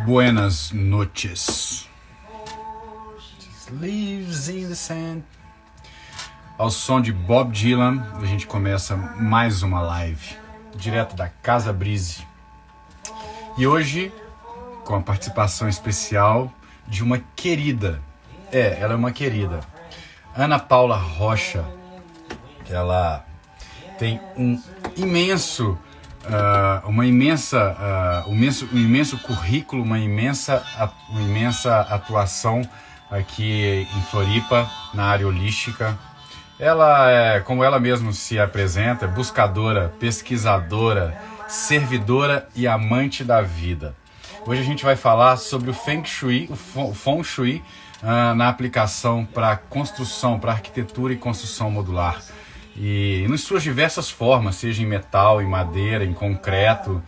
Buenas noches. Leaves in the sand. Ao som de Bob Dylan, a gente começa mais uma live, direto da Casa Brise. E hoje, com a participação especial de uma querida. Ela é uma querida. Ana Paula Rocha. Ela tem um imenso currículo, uma imensa atuação aqui em Floripa, na área holística. Ela é, como ela mesma se apresenta, buscadora, pesquisadora, servidora e amante da vida. Hoje a gente vai falar sobre o Feng Shui, o Feng Shui, na aplicação para construção, para arquitetura e construção modular. E em suas diversas formas, seja em metal, em madeira, em concreto.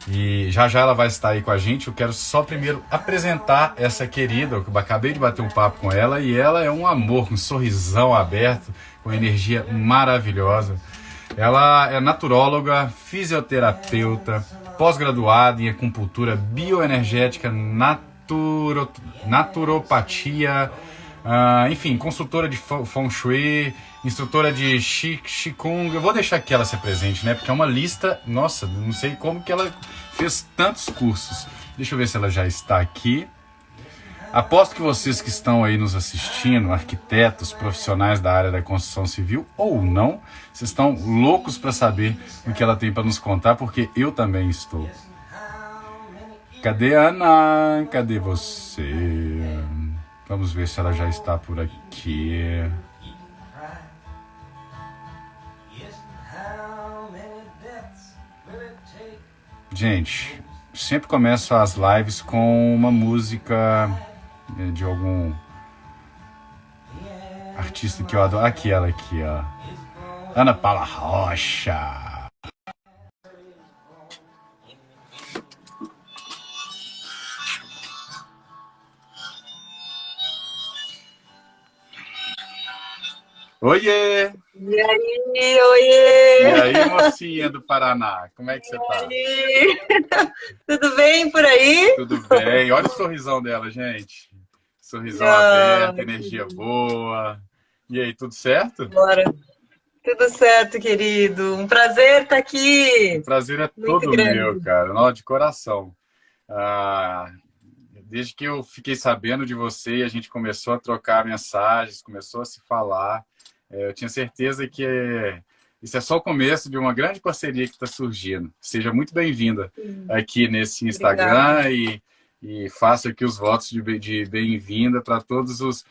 E já ela vai estar aí com a gente. Eu quero só primeiro apresentar essa querida, eu acabei de bater um papo com ela, e ela é um amor, um sorrisão aberto, com energia maravilhosa. Ela é naturóloga, fisioterapeuta, pós-graduada em acupuntura bioenergética, naturopatia, enfim, consultora de Feng Shui, instrutora de Qigong. Eu vou deixar que ela se apresente, né? Porque é uma lista, nossa, não sei como que ela fez tantos cursos. Deixa eu ver se ela já está aqui. Aposto que vocês que estão aí nos assistindo, arquitetos, profissionais da área da construção civil ou não, vocês estão loucos para saber o que ela tem para nos contar, porque eu também estou. Cadê a Ana? Cadê você? Vamos ver se ela já está por aqui. Gente, sempre começo as lives com uma música de algum artista que eu adoro. Aqui, ela aqui, ó. Ana Paula Rocha. Oiê! E aí, oiê! E aí, mocinha do Paraná, como é que você tá? Tudo bem por aí? Tudo bem. Olha o sorrisão dela, gente. Sorrisão aberto, energia boa. E aí, tudo certo? Bora. Tudo certo, querido. Um prazer estar aqui. O prazer é Muito todo grande. meu, cara. Não, de coração. Desde que eu fiquei sabendo de você e a gente começou a trocar mensagens, começou a se falar, eu tinha certeza que isso é só o começo de uma grande parceria que está surgindo. Seja muito bem-vinda aqui nesse Instagram e faça aqui os votos de bem-vinda para todos os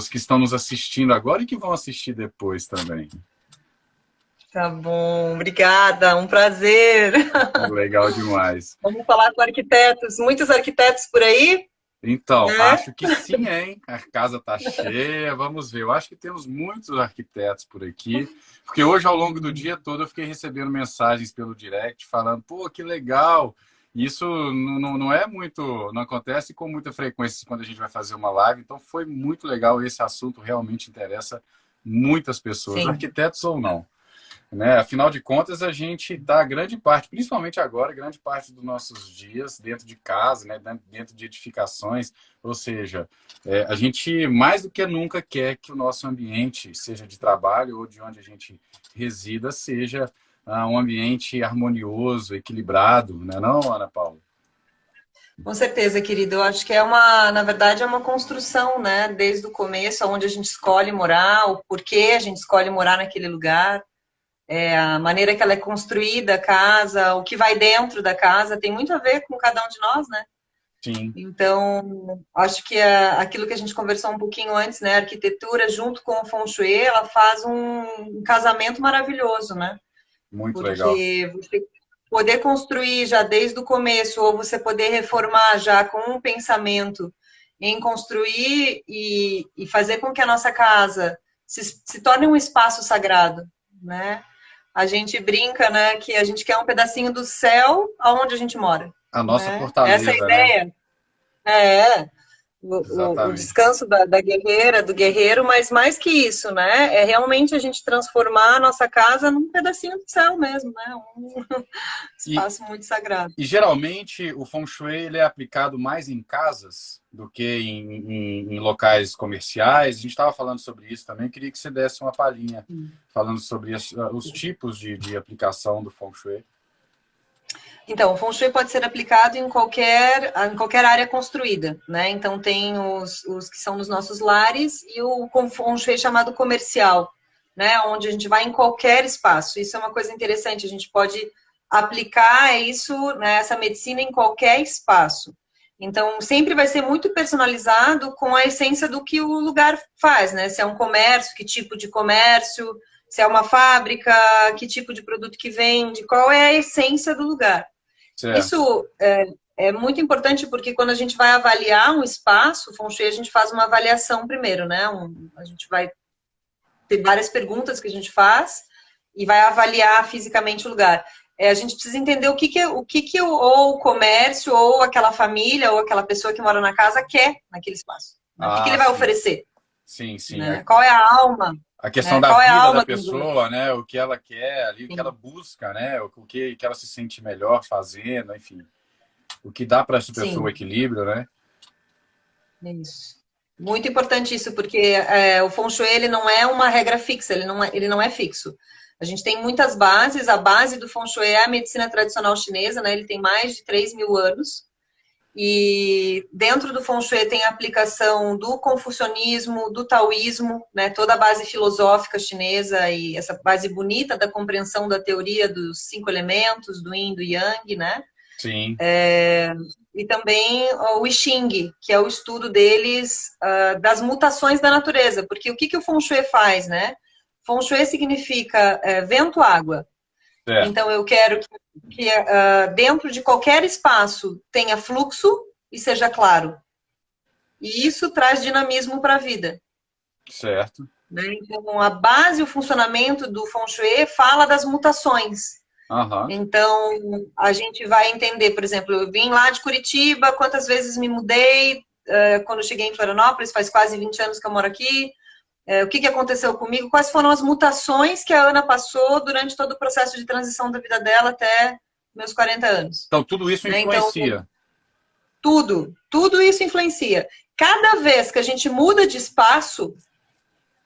que estão nos assistindo agora e que vão assistir depois também. Tá bom, obrigada, um prazer. Legal demais. Vamos falar com arquitetos, muitos arquitetos por aí? Então, acho que sim, hein? A casa tá cheia, vamos ver. Eu acho que temos muitos arquitetos por aqui, porque hoje, ao longo do dia todo, eu fiquei recebendo mensagens pelo direct falando, pô, que legal. Isso não é muito, não acontece com muita frequência quando a gente vai fazer uma live, então foi muito legal. Esse assunto realmente interessa muitas pessoas, Sim. Arquitetos ou não. Né? Afinal de contas, a gente dá grande parte, principalmente agora, grande parte dos nossos dias dentro de casa, né? Dentro de edificações, ou seja, a gente mais do que nunca quer que o nosso ambiente, seja de trabalho ou de onde a gente resida, seja um ambiente harmonioso, equilibrado, né? Não, Ana Paula? Com certeza, querido. Eu acho que na verdade, é uma construção, né? Desde o começo, onde a gente escolhe morar, o porquê a gente escolhe morar naquele lugar. A maneira que ela é construída, a casa, o que vai dentro da casa, tem muito a ver com cada um de nós, né? Sim. Então, acho que aquilo que a gente conversou um pouquinho antes, né? A arquitetura, junto com o Feng Shui, ela faz um casamento maravilhoso, né? Muito legal. Porque você poder construir já desde o começo, ou você poder reformar já com um pensamento em construir e fazer com que a nossa casa se torne um espaço sagrado, né? A gente brinca, né, que a gente quer um pedacinho do céu aonde a gente mora. A nossa né? fortaleza, Essa é a ideia. Né? o Exatamente. descanso da guerreira, do guerreiro, mas mais que isso, né? É realmente a gente transformar a nossa casa num pedacinho do céu mesmo, né? Um E, espaço muito sagrado. e geralmente o Feng Shui ele é aplicado mais em casas do que em locais comerciais. A gente estava falando sobre isso também. Queria que você desse uma palhinha falando sobre os tipos de aplicação do Feng Shui. Então, o Feng Shui pode ser aplicado em qualquer área construída, né? Então, tem os que são nos nossos lares e o Feng Shui chamado comercial, né? Onde a gente vai em qualquer espaço. Isso é uma coisa interessante, a gente pode aplicar isso, né, essa medicina em qualquer espaço. Então, sempre vai ser muito personalizado com a essência do que o lugar faz, né? Se é um comércio, que tipo de comércio, se é uma fábrica, que tipo de produto que vende, qual é a essência do lugar. Certo. Isso é muito importante porque quando a gente vai avaliar um espaço, o Feng Shui, a gente faz uma avaliação primeiro, né? A gente vai ter várias perguntas que a gente faz e vai avaliar fisicamente o lugar. A gente precisa entender o que ou o comércio, ou aquela família, ou aquela pessoa que mora na casa quer naquele espaço. Né? O que ele vai Sim. oferecer? Sim, sim. Né? Qual é a alma? A questão Né? da Qual é a vida da alma do pessoa, né? O que ela quer ali, o que ela busca, né? O que ela se sente melhor fazendo, enfim. O que dá para essa pessoa o Sim, equilíbrio, né? isso. Muito importante isso, porque o Feng Shui ele não é uma regra fixa, ele não é fixo. A gente tem muitas bases, a base do Feng Shui é a medicina tradicional chinesa, né? Ele tem mais de 3.000 anos. E dentro do Feng Shui tem a aplicação do confucionismo, do taoísmo, né? Toda a base filosófica chinesa e essa base bonita da compreensão da teoria dos 5 elementos, do Yin, do Yang, né? Sim. E também o I Ching, que é o estudo deles das mutações da natureza. Porque o que o Feng Shui faz, né? Feng Shui significa vento, água. Certo. Então, eu quero que dentro de qualquer espaço tenha fluxo e seja claro. E isso traz dinamismo para a vida. Certo. Né? Então, a base e o funcionamento do Feng Shui fala das mutações. Uhum. Então, a gente vai entender, por exemplo, eu vim lá de Curitiba, quantas vezes me mudei, quando eu cheguei em Florianópolis, faz quase 20 anos que eu moro aqui, o que aconteceu comigo, quais foram as mutações que a Ana passou durante todo o processo de transição da vida dela até meus 40 anos. Então, tudo isso Né? Então, influencia. tudo isso influencia. Cada vez que a gente muda de espaço,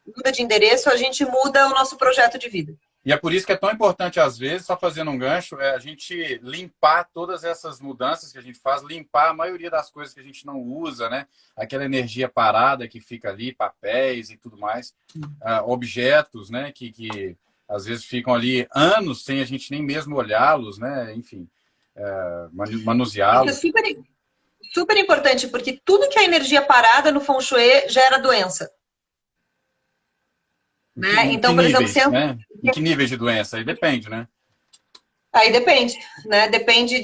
muda de endereço, a gente muda o nosso projeto de vida. E é por isso que é tão importante, às vezes, só fazendo um gancho, a gente limpar todas essas mudanças que a gente faz, limpar a maioria das coisas que a gente não usa, né? Aquela energia parada que fica ali, papéis e tudo mais, objetos, né? Que às vezes ficam ali anos sem a gente nem mesmo olhá-los, né? Enfim, manuseá-los. Isso é super importante, porque tudo que é energia parada no Feng Shui gera doença. Né? Então, por exemplo, né? Em que níveis de doença? Aí depende, né? Aí depende, né? Depende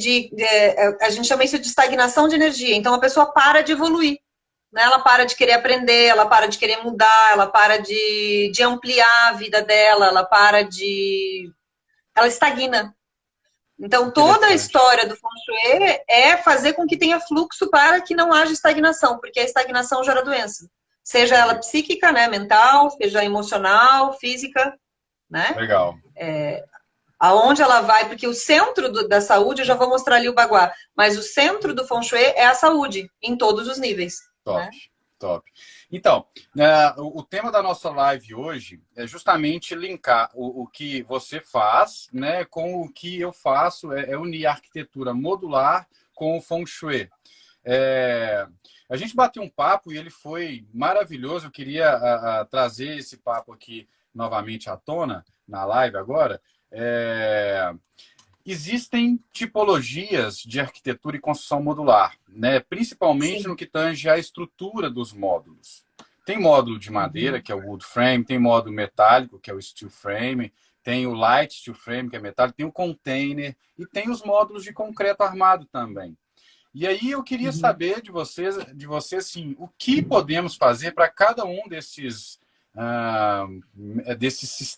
a gente chama isso de estagnação de energia. Então, a pessoa para de evoluir. Né? Ela para de querer aprender, ela para de querer mudar, ela para de ampliar a vida dela, ela estagna. Então, toda a história do Feng Shui é fazer com que tenha fluxo para que não haja estagnação, porque a estagnação gera doença. Seja ela psíquica, né, mental, seja emocional, física, né? Legal. Aonde ela vai, porque o centro da saúde, eu já vou mostrar ali o baguá, mas o centro do Feng Shui é a saúde, em todos os níveis. Top, né? top. Então, o tema da nossa live hoje é justamente linkar o que você faz, né, com o que eu faço, é unir a arquitetura modular com o Feng Shui. A gente bateu um papo e ele foi maravilhoso. Eu queria trazer esse papo aqui novamente à tona, na live agora. Existem tipologias de arquitetura e construção modular, né? Principalmente no que tange à estrutura dos módulos. Tem módulo de madeira, que é o wood frame, tem módulo metálico, que é o steel frame, tem o light steel frame, que é metálico, tem o container e tem os módulos de concreto armado também. E aí eu queria saber de você assim, o que podemos fazer para cada um desses desses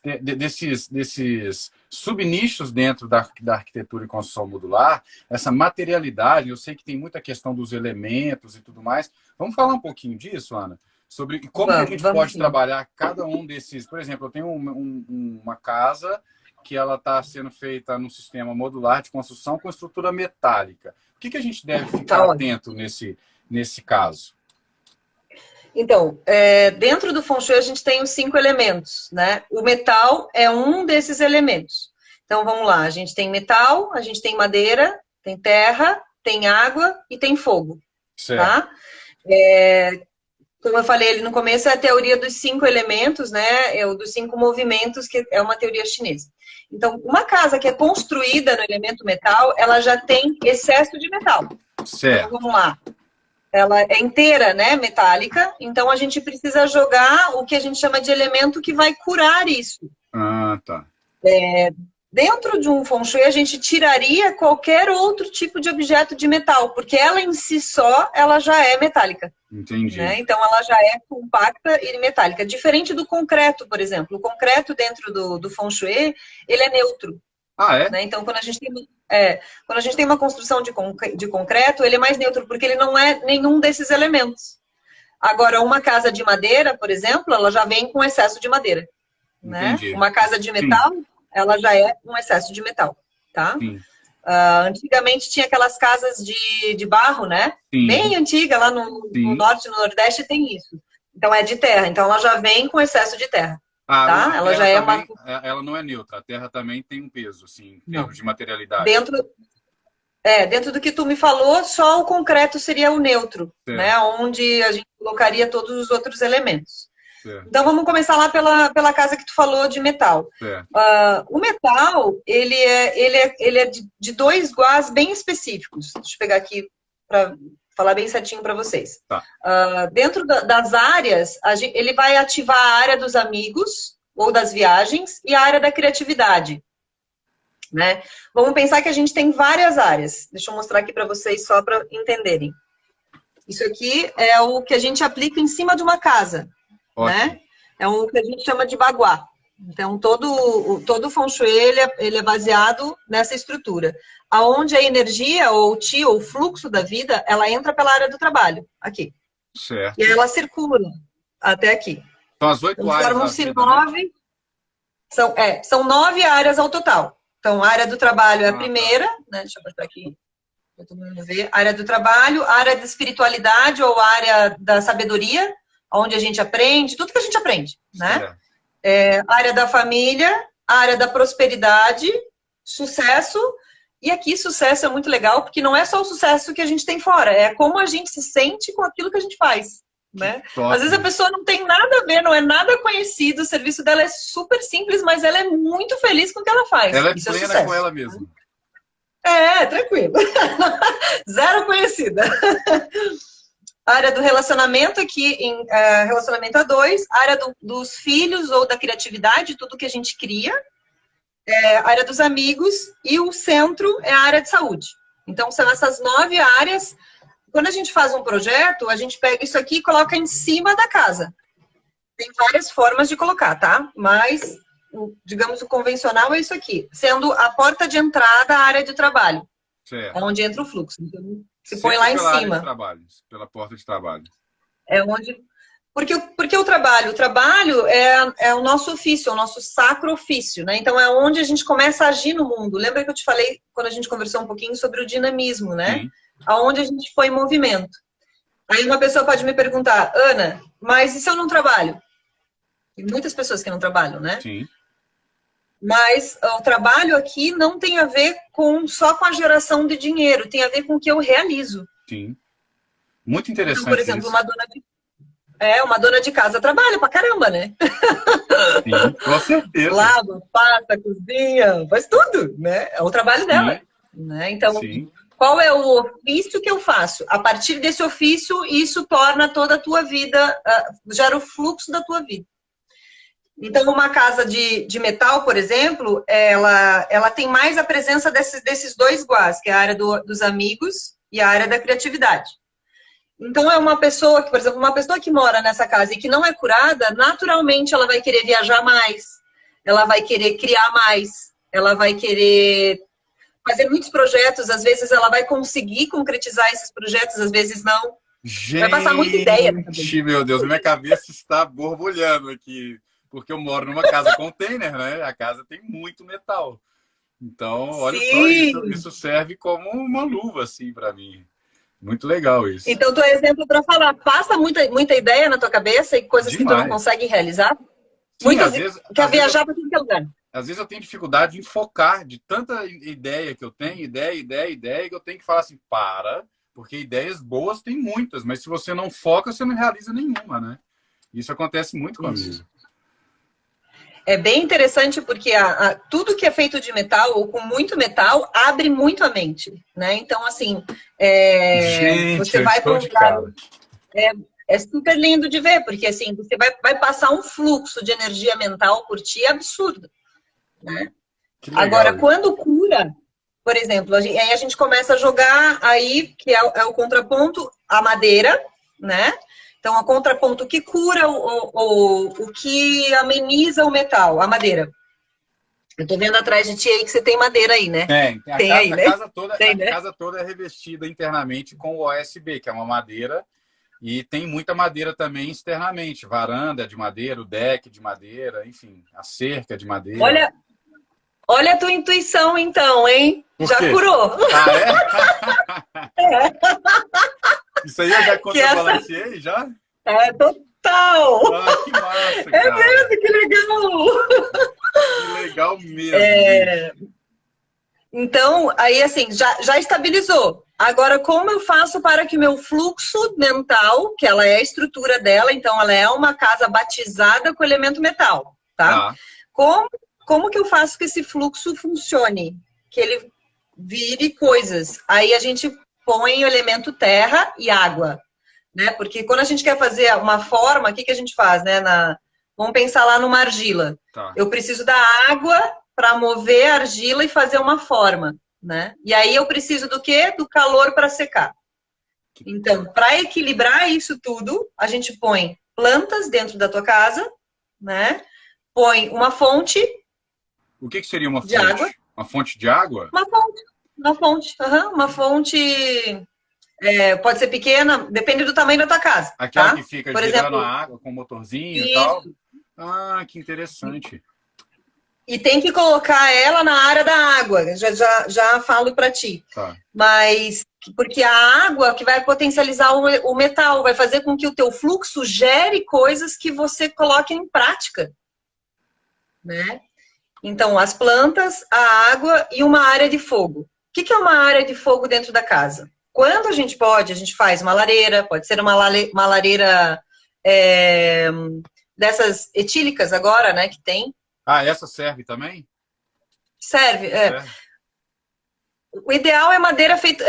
subnichos dentro da arquitetura e construção modular, essa materialidade. Eu sei que tem muita questão dos elementos e tudo mais. Vamos falar um pouquinho disso, Ana? Sobre como que a gente pode trabalhar cada um desses. Por exemplo, eu tenho uma casa que ela está sendo feita num sistema modular de construção com estrutura metálica. O que a gente deve ficar atento nesse caso? Então, dentro do Feng Shui a gente tem os 5 elementos, né? O metal é um desses elementos. Então, vamos lá. A gente tem metal, a gente tem madeira, tem terra, tem água e tem fogo. Certo. Tá? Como eu falei ali no começo, é a teoria dos 5 elementos, né? Dos 5 movimentos, que é uma teoria chinesa. Então, uma casa que é construída no elemento metal, ela já tem excesso de metal. Certo. Então, vamos lá. Ela é inteira, né, metálica, então a gente precisa jogar o que a gente chama de elemento que vai curar isso. Ah, tá. Dentro de um Feng Shui, a gente tiraria qualquer outro tipo de objeto de metal, porque ela em si só, ela já é metálica. Entendi. Né? Então, ela já é compacta e metálica. Diferente do concreto, por exemplo. O concreto dentro do Feng Shui, ele é neutro. Ah, é? Né? Então, quando a gente tem uma construção de concreto, ele é mais neutro, porque ele não é nenhum desses elementos. Agora, uma casa de madeira, por exemplo, ela já vem com excesso de madeira. Né? Uma casa de metal, ela já é um excesso de metal. Tá? Antigamente tinha aquelas casas de barro, né? Sim. Bem antiga, lá no norte e no nordeste tem isso. Então, é de terra. Então, ela já vem com excesso de terra. Tá? Ela já é também, ela não é neutra. A terra também tem um peso, assim, em termos de materialidade. Dentro do que tu me falou, só o concreto seria o neutro, né? Onde a gente colocaria todos os outros elementos. Certo. Então, vamos começar lá pela casa que tu falou de metal. O metal, ele é de 2 guás bem específicos. Deixa eu pegar aqui para falar bem certinho para vocês. Tá. Dentro das áreas, ele vai ativar a área dos amigos ou das viagens e a área da criatividade. Né? Vamos pensar que a gente tem várias áreas. Deixa eu mostrar aqui para vocês só para entenderem. Isso aqui é o que a gente aplica em cima de uma casa. Né? É o que a gente chama de baguá. Então, todo o Feng Shui, ele é baseado nessa estrutura. Aonde a energia, ou o Qi, ou o fluxo da vida, ela entra pela área do trabalho, aqui. Certo. E aí ela circula até aqui. São as 8 áreas. Formam-se 9. São 9 áreas ao total. Então, a área do trabalho é a primeira, né? Deixa eu botar aqui para todo mundo ver. A área do trabalho, a área da espiritualidade, ou a área da sabedoria, onde a gente aprende, tudo que a gente aprende, né? A área da família, a área da prosperidade, sucesso. E aqui sucesso é muito legal, porque não é só o sucesso que a gente tem fora, é como a gente se sente com aquilo que a gente faz. Né? Às vezes a pessoa não tem nada a ver, não é nada conhecido, o serviço dela é super simples, mas ela é muito feliz com o que ela faz. Ela é plena com ela mesma. Tranquilo. Zero conhecida. A área do relacionamento aqui, relacionamento a 2, a área dos filhos ou da criatividade, tudo que a gente cria, a área dos amigos, e o centro é a área de saúde. Então, são essas 9 áreas. Quando a gente faz um projeto, a gente pega isso aqui e coloca em cima da casa. Tem várias formas de colocar, tá? Mas, digamos, o convencional é isso aqui. Sendo a porta de entrada a área de trabalho. Certo. Onde entra o fluxo. Então, se põe lá em cima. Área de trabalho, pela porta de trabalho. É onde... Porque o trabalho é o nosso ofício, é o nosso sacro ofício, né? Então, é onde a gente começa a agir no mundo. Lembra que eu te falei, quando a gente conversou um pouquinho, sobre o dinamismo, né? Sim. Aonde a gente põe em movimento. Aí uma pessoa pode me perguntar, Ana, mas e se eu não trabalho? Tem muitas pessoas que não trabalham, né? Sim. Mas o trabalho aqui não tem a ver só com a geração de dinheiro, tem a ver com o que eu realizo. Sim. Muito interessante. Então, por exemplo, uma dona de casa trabalha pra caramba, né? Sim, com certeza. Lava, passa, cozinha, faz tudo, né? É o trabalho dela. Né? Então, qual é o ofício que eu faço? A partir desse ofício, isso torna toda a tua vida, gera o fluxo da tua vida. Então, uma casa de metal, por exemplo, ela tem mais a presença desses 2 guás, que é a área dos amigos e a área da criatividade. Então é uma pessoa que, por exemplo, uma pessoa que mora nessa casa e que não é curada, naturalmente ela vai querer viajar mais, ela vai querer criar mais, ela vai querer fazer muitos projetos, às vezes ela vai conseguir concretizar esses projetos, às vezes não. Vai passar muita ideia na cabeça. Gente, meu Deus, minha cabeça está borbulhando aqui, porque eu moro numa casa container, né? A casa tem muito metal. Então, olha só, isso serve como uma luva, assim, para mim. Muito legal isso. Então, tu é exemplo para falar. Passa muita ideia na tua cabeça e coisas que tu não consegue realizar? Sim, muitas às vezes, quer viajar para qualquer lugar. Às vezes eu tenho dificuldade em focar de tanta ideia que eu tenho, ideia, que eu tenho que falar assim, porque ideias boas tem muitas, mas se você não foca, você não realiza nenhuma, né? Isso acontece muito comigo. É bem interessante porque tudo que é feito de metal ou com muito metal abre muito a mente, né? Então, assim, gente, você vai para um lugar... É super lindo de ver, porque assim, você vai passar um fluxo de energia mental por ti absurdo, né? Agora, quando cura, por exemplo, aí a gente começa a jogar aí, que é o contraponto, a madeira, né? Então, o contraponto que cura, o que ameniza o metal, a madeira. Eu tô vendo atrás de ti aí que você tem madeira aí, né? A casa toda é revestida internamente com o OSB, que é uma madeira, e tem muita madeira também externamente. Varanda de madeira, o deck de madeira, enfim, a cerca de madeira. Olha a tua intuição, então, hein? Já curou. Isso aí eu já contrabalanceei, já? Total! Que massa, cara. É mesmo, que legal! Que legal mesmo. Então, aí assim, já estabilizou. Agora, como eu faço para que o meu fluxo mental, que ela é a estrutura dela, então ela é uma casa batizada com o elemento metal, tá? Como que eu faço que esse fluxo funcione? Que ele vire coisas. Aí a gente põe o elemento terra e água, né? Porque quando a gente quer fazer uma forma, o que a gente faz, né? Vamos pensar lá numa argila. Eu preciso da água para mover a argila e fazer uma forma, né? E aí eu preciso do quê? Do calor para secar. Então, para equilibrar isso tudo, a gente põe plantas dentro da tua casa, né? Põe uma fonte. O que seria uma fonte? De água. Uma fonte de água? Uma fonte pode ser pequena, depende do tamanho da tua casa. Aquela que fica girando a água com motorzinho e tal? Que interessante. E tem que colocar ela na área da água, já falo para ti. Mas, porque a água que vai potencializar o metal, vai fazer com que o teu fluxo gere coisas que você coloque em prática, né? Então, as plantas, a água e uma área de fogo. O que é uma área de fogo dentro da casa? Quando a gente faz uma lareira, pode ser uma lareira dessas etílicas agora, né, que tem. Essa serve também? Serve. O ideal é madeira feita,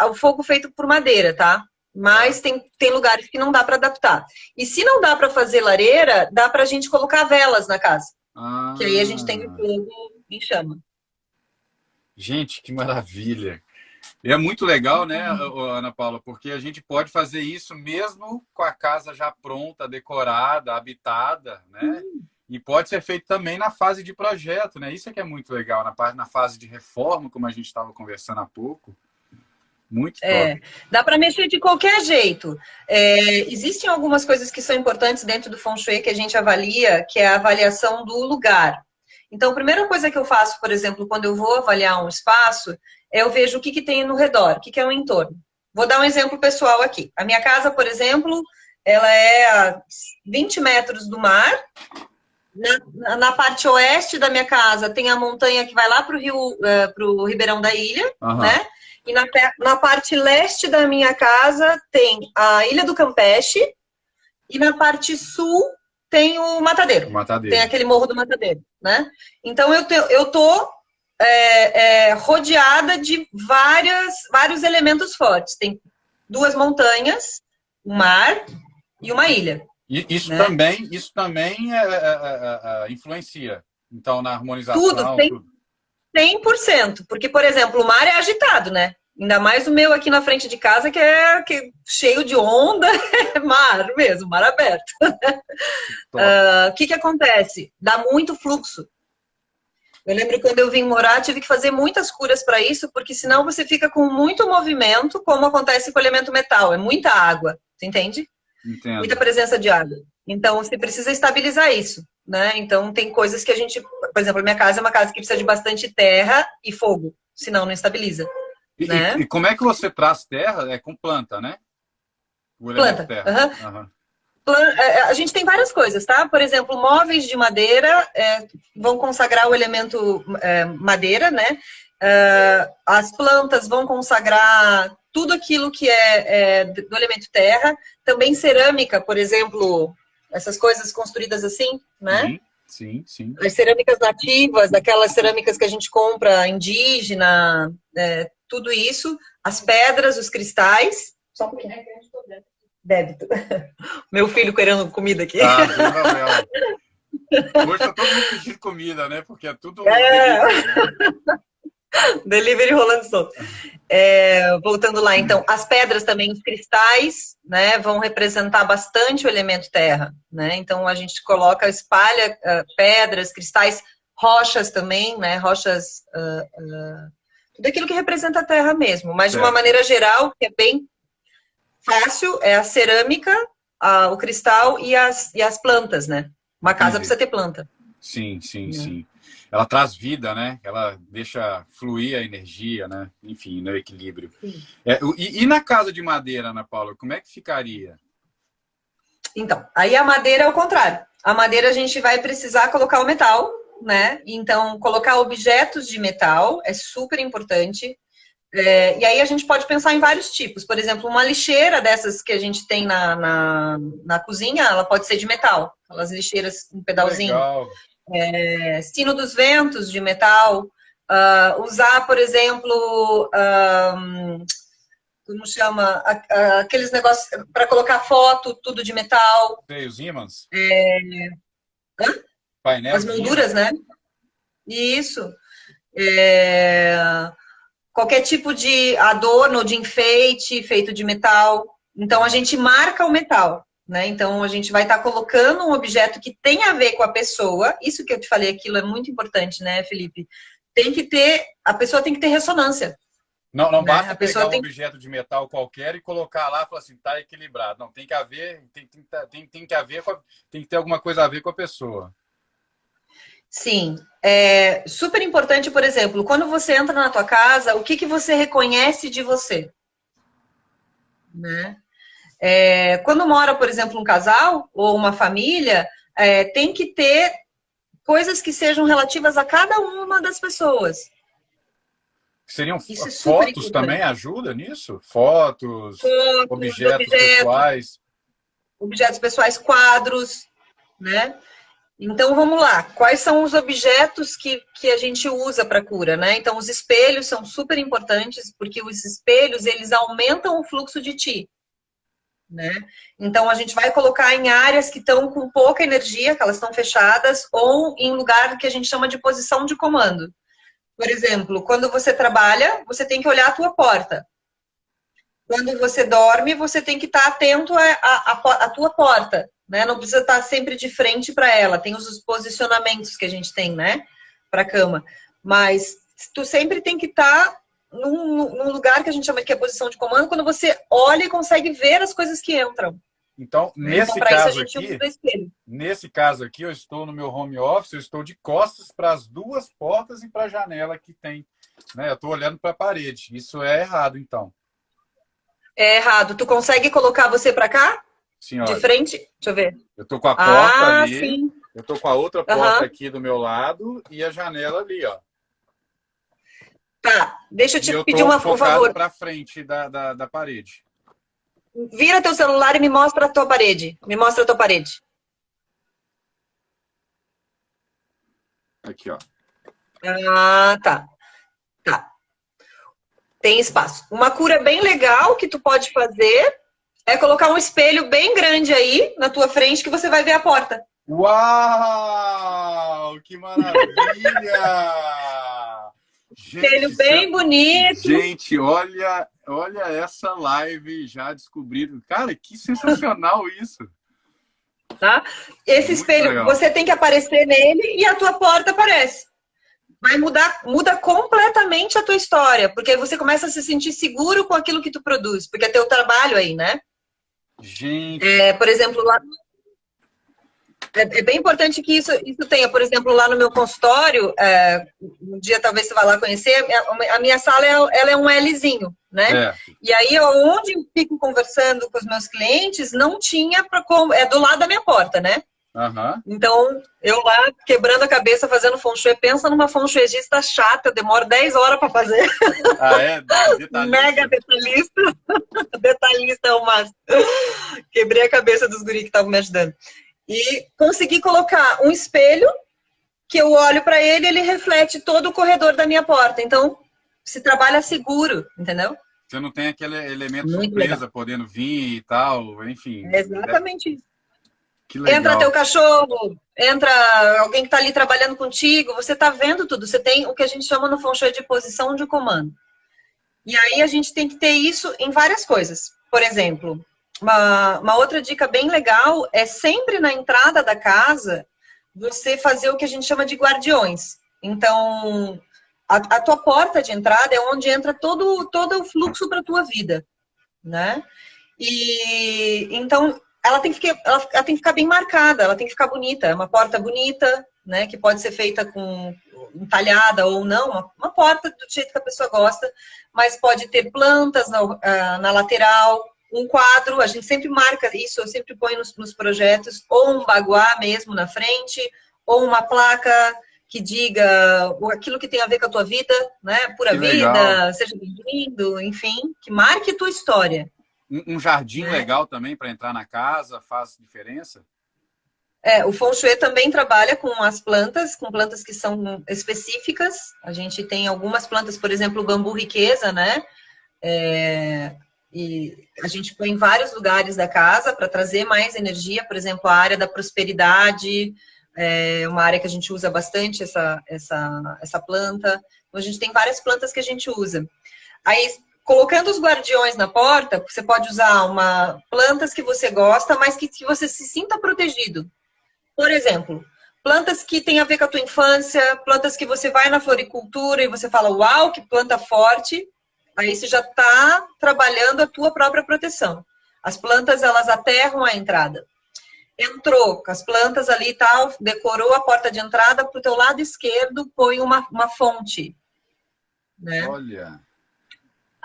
o fogo feito por madeira, tá? Mas tem lugares que não dá para adaptar. E se não dá para fazer lareira, dá pra gente colocar velas na casa. Que aí a gente tem o fogo em chama. Gente, que maravilha! E é muito legal, né, Ana Paula? Porque a gente pode fazer isso mesmo com a casa já pronta, decorada, habitada, né? E pode ser feito também na fase de projeto, né? Isso é que é muito legal, na fase de reforma, como a gente estava conversando há pouco. Muito top. Dá para mexer de qualquer jeito. Existem algumas coisas que são importantes dentro do Feng Shui que a gente avalia, que é a avaliação do lugar. Então, a primeira coisa que eu faço, por exemplo, quando eu vou avaliar um espaço, eu vejo o que tem no redor, o que é o entorno. Vou dar um exemplo pessoal aqui. A minha casa, por exemplo, ela é a 20 metros do mar. Na parte oeste da minha casa tem a montanha que vai lá para o Ribeirão da Ilha, né? E na parte leste da minha casa tem a Ilha do Campeche e na parte sul tem o Matadeiro. Tem aquele Morro do Matadeiro, né? Então eu tô rodeada de vários elementos fortes. Tem 2 montanhas, um mar e uma ilha. Isso, né? isso também influencia, então, na harmonização. Tudo, 100%. Porque, por exemplo, o mar é agitado, né? Ainda mais o meu aqui na frente de casa, que é cheio de onda, mar mesmo, mar aberto. O que acontece? Dá muito fluxo. Eu lembro quando eu vim morar, tive que fazer muitas curas para isso, porque senão você fica com muito movimento, como acontece com o elemento metal. É muita água, você entende? Entendo. Muita presença de água. Então, você precisa estabilizar isso, né? Então, tem coisas que a gente... Por exemplo, a minha casa é uma casa que precisa de bastante terra e fogo, senão não estabiliza. Né? E como é que você traz terra? É com planta, né? O elemento terra. Uhum. A gente tem várias coisas, tá? Por exemplo, móveis de madeira vão consagrar o elemento madeira, né? As plantas vão consagrar tudo aquilo que é do elemento terra. Também cerâmica, por exemplo, essas coisas construídas assim, né? Sim, sim. As cerâmicas nativas, aquelas cerâmicas que a gente compra indígena, tudo isso. As pedras, os cristais. Só um pouquinho. Débito. Meu filho querendo comida aqui. Ah, sem problema. Hoje tá todo mundo pedindo comida, né? Porque é tudo delivery rolando solto. Voltando lá, então, as pedras também, os cristais, né, vão representar bastante o elemento terra, né? Então, a gente espalha pedras, cristais, rochas também, né? Rochas, tudo aquilo que representa a terra mesmo. Mas, de uma maneira geral, que é bem fácil, é a cerâmica, o cristal e as plantas, né? Uma casa precisa ter planta. Sim. Ela traz vida, né? Ela deixa fluir a energia, né? Enfim, no equilíbrio. E na casa de madeira, Ana Paula, como é que ficaria? Então, aí a madeira é o contrário. A madeira a gente vai precisar colocar o metal, né? Então, colocar objetos de metal é super importante. E aí a gente pode pensar em vários tipos. Por exemplo, uma lixeira dessas que a gente tem na cozinha, ela pode ser de metal. Aquelas lixeiras com pedalzinho. Legal. Sino dos ventos de metal. Usar, por exemplo, como chama? Aqueles negócios para colocar foto, tudo de metal. Os ímãs? Painel. As molduras, né? Isso. Qualquer tipo de adorno, de enfeite feito de metal. Então, a gente marca o metal, né? Então, a gente vai estar colocando um objeto que tem a ver com a pessoa. Isso que eu te falei, aquilo é muito importante, né, Felipe? A pessoa tem que ter ressonnância. Não basta pegar um objeto de metal qualquer e colocar lá e falar assim, tá equilibrado. Não, tem que haver, tem que ter alguma coisa a ver com a pessoa. Sim, é super importante, por exemplo, quando você entra na tua casa, o que você reconhece de você? Né? Quando mora, por exemplo, um casal ou uma família, tem que ter coisas que sejam relativas a cada uma das pessoas. Seriam fotos também? Ajuda nisso? Fotos, objetos pessoais. Objetos pessoais, quadros, né? Então, vamos lá. Quais são os objetos que a gente usa para cura, né? Então, os espelhos são super importantes, porque os espelhos, eles aumentam o fluxo de Qi, né? Então, a gente vai colocar em áreas que estão com pouca energia, que elas estão fechadas, ou em lugar que a gente chama de posição de comando. Por exemplo, quando você trabalha, você tem que olhar a tua porta. Quando você dorme, você tem que estar atento à tua porta. Né? Não precisa estar sempre de frente para ela. Tem os posicionamentos que a gente tem, né? Para a cama. Mas tu sempre tem que estar num lugar que a gente chama que é posição de comando, quando você olha e consegue ver as coisas que entram. Então, nesse caso aqui, eu estou no meu home office, eu estou de costas para as duas portas e para a janela que tem. Né? Eu estou olhando para a parede. Isso é errado, então. É errado. Tu consegue colocar você para cá? Senhora. De frente? Deixa eu ver. Eu tô com a porta ali. Sim. Eu tô com a outra porta aqui do meu lado e a janela ali, ó. Tá. Deixa eu te pedir por favor. Para frente da parede. Vira teu celular e me mostra a tua parede. Me mostra a tua parede. Aqui, ó. Tá. Tá. Tem espaço. Uma cura bem legal que tu pode fazer é colocar um espelho bem grande aí na tua frente que você vai ver a porta. Uau! Que maravilha! Gente, Espelho bem bonito. gente, olha essa live já descobrindo. Cara, que sensacional isso. Tá? Esse Muito espelho, legal. você tem que aparecer nele e a tua porta aparece. Vai muda completamente a tua história, porque aí você começa a se sentir seguro com aquilo que tu produz, porque é teu trabalho aí, né? Gente, Por exemplo, lá é bem importante que isso tenha, por exemplo, lá no meu consultório, um dia talvez você vá lá conhecer, a minha sala ela é um Lzinho, né? E aí, onde eu fico conversando com os meus clientes, não tinha, do lado da minha porta, né? Uhum. Então, eu lá, quebrando a cabeça, fazendo feng shui, pensa numa feng shuiista chata, eu demoro 10 horas para fazer. Ah, é? Detalhista? Mega detalhista. Detalhista é o máximo. Quebrei a cabeça dos guris que estavam me ajudando. E consegui colocar um espelho que eu olho para ele, ele reflete todo o corredor da minha porta. Então, se trabalha seguro, entendeu? Você não tem aquele elemento Muito surpresa legal. Podendo vir e tal, enfim. É exatamente isso. Que legal. Entra teu cachorro, entra alguém que está ali trabalhando contigo, você está vendo tudo. Você tem o que a gente chama no feng shui de posição de comando. E aí a gente tem que ter isso em várias coisas. Por exemplo, uma outra dica bem legal é sempre na entrada da casa você fazer o que a gente chama de guardiões. Então, a tua porta de entrada é onde entra todo o fluxo para a tua vida, né? E então ela tem que ficar bem marcada, ela tem que ficar bonita. É uma porta bonita, né? Que pode ser feita com entalhada ou não, uma porta do jeito que a pessoa gosta, mas pode ter plantas na lateral, um quadro, a gente sempre marca isso, eu sempre ponho nos projetos, ou um baguá mesmo na frente, ou uma placa que diga aquilo que tem a ver com a tua vida, né? Pura vida, seja bem-vindo, enfim, que marque tua história. Um jardim legal também para entrar na casa, faz diferença? O feng shui também trabalha com as plantas, com plantas que são específicas. A gente tem algumas plantas, por exemplo, o bambu riqueza, né? E a gente põe em vários lugares da casa para trazer mais energia. Por exemplo, a área da prosperidade, uma área que a gente usa bastante essa planta. Então, a gente tem várias plantas que a gente usa. Aí, colocando os guardiões na porta, você pode usar plantas que você gosta, mas que você se sinta protegido. Por exemplo, plantas que têm a ver com a tua infância, plantas que você vai na floricultura e você fala, uau, que planta forte. Aí você já está trabalhando a tua própria proteção. As plantas, elas aterram a entrada. Entrou com as plantas ali e tal, decorou a porta de entrada, para o teu lado esquerdo põe uma fonte. Né? Olha...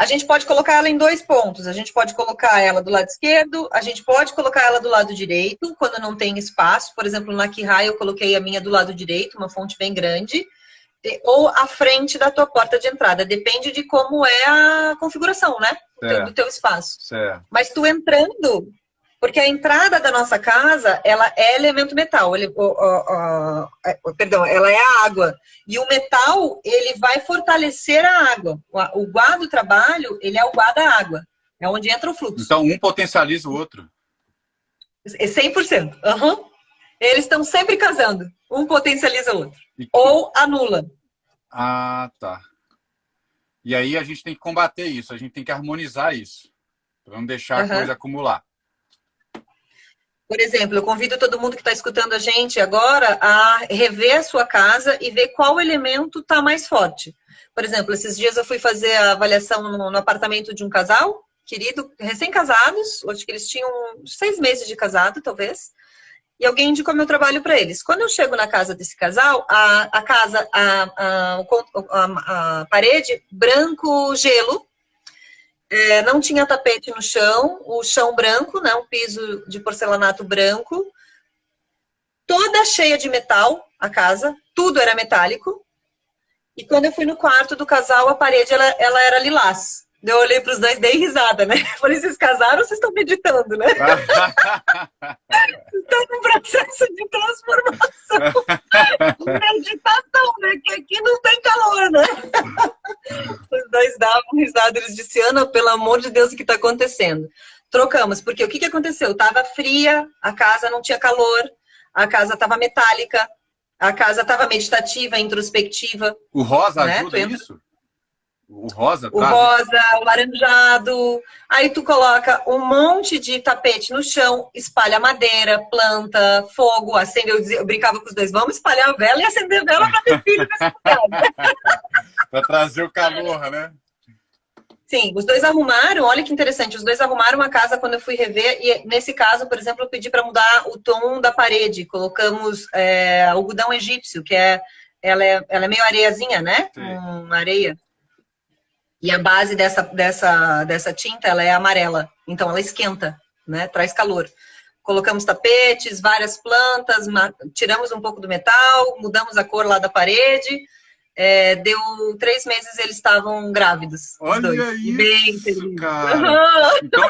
A gente pode colocar ela em 2 pontos. A gente pode colocar ela do lado esquerdo, a gente pode colocar ela do lado direito, quando não tem espaço. Por exemplo, na Kihai eu coloquei a minha do lado direito, uma fonte bem grande, ou à frente da tua porta de entrada. Depende de como é a configuração, né? Do teu espaço. Certo. Mas tu entrando... Porque a entrada da nossa casa, ela é elemento metal. Perdão, ela é a água. E o metal, ele vai fortalecer a água. O guá do trabalho, ele é o guá da água. É onde entra o fluxo. Então, um potencializa o outro. É 100%. Uhum. Eles estão sempre casando. Um potencializa o outro. Ou anula. Ah, tá. E aí a gente tem que combater isso. A gente tem que harmonizar isso. Para não deixar a coisa acumular. Por exemplo, eu convido todo mundo que está escutando a gente agora a rever a sua casa e ver qual elemento está mais forte. Por exemplo, esses dias eu fui fazer a avaliação no apartamento de um casal, querido, recém-casados, acho que eles tinham 6 meses de casado, talvez, e alguém indicou meu trabalho para eles. Quando eu chego na casa desse casal, a parede branco gelo, não tinha tapete no chão, o chão branco, né, um piso de porcelanato branco, toda cheia de metal, a casa, tudo era metálico. E quando eu fui no quarto do casal, a parede ela era lilás. Eu olhei para os dois, dei risada, né? Falei, vocês casaram ou vocês estão meditando, né? Estão num processo de transformação. Meditação, né? Que aqui não tem calor, né? Os dois davam risada, eles disseram, Ana, pelo amor de Deus, o que está acontecendo? Trocamos, porque o que aconteceu? Estava fria, a casa não tinha calor, a casa estava metálica. A casa estava meditativa, introspectiva. O rosa né? ajuda isso? O rosa O traz rosa, o laranjado. Aí tu coloca um monte de tapete no chão, espalha madeira, planta, fogo, acende. Eu brincava com os dois, vamos espalhar a vela e acender vela para ter filho nessa casa. para trazer o calor, né? Sim, os dois arrumaram, olha que interessante, os dois arrumaram a casa quando eu fui rever, e nesse caso, por exemplo, eu pedi para mudar o tom da parede, colocamos algodão egípcio, que ela é meio areiazinha, né? Com areia. E a base dessa tinta, ela é amarela, então ela esquenta, né? Traz calor. Colocamos tapetes, várias plantas, tiramos um pouco do metal, mudamos a cor lá da parede. Deu 3 meses, eles estavam grávidos. Olha isso, bem cara. Então,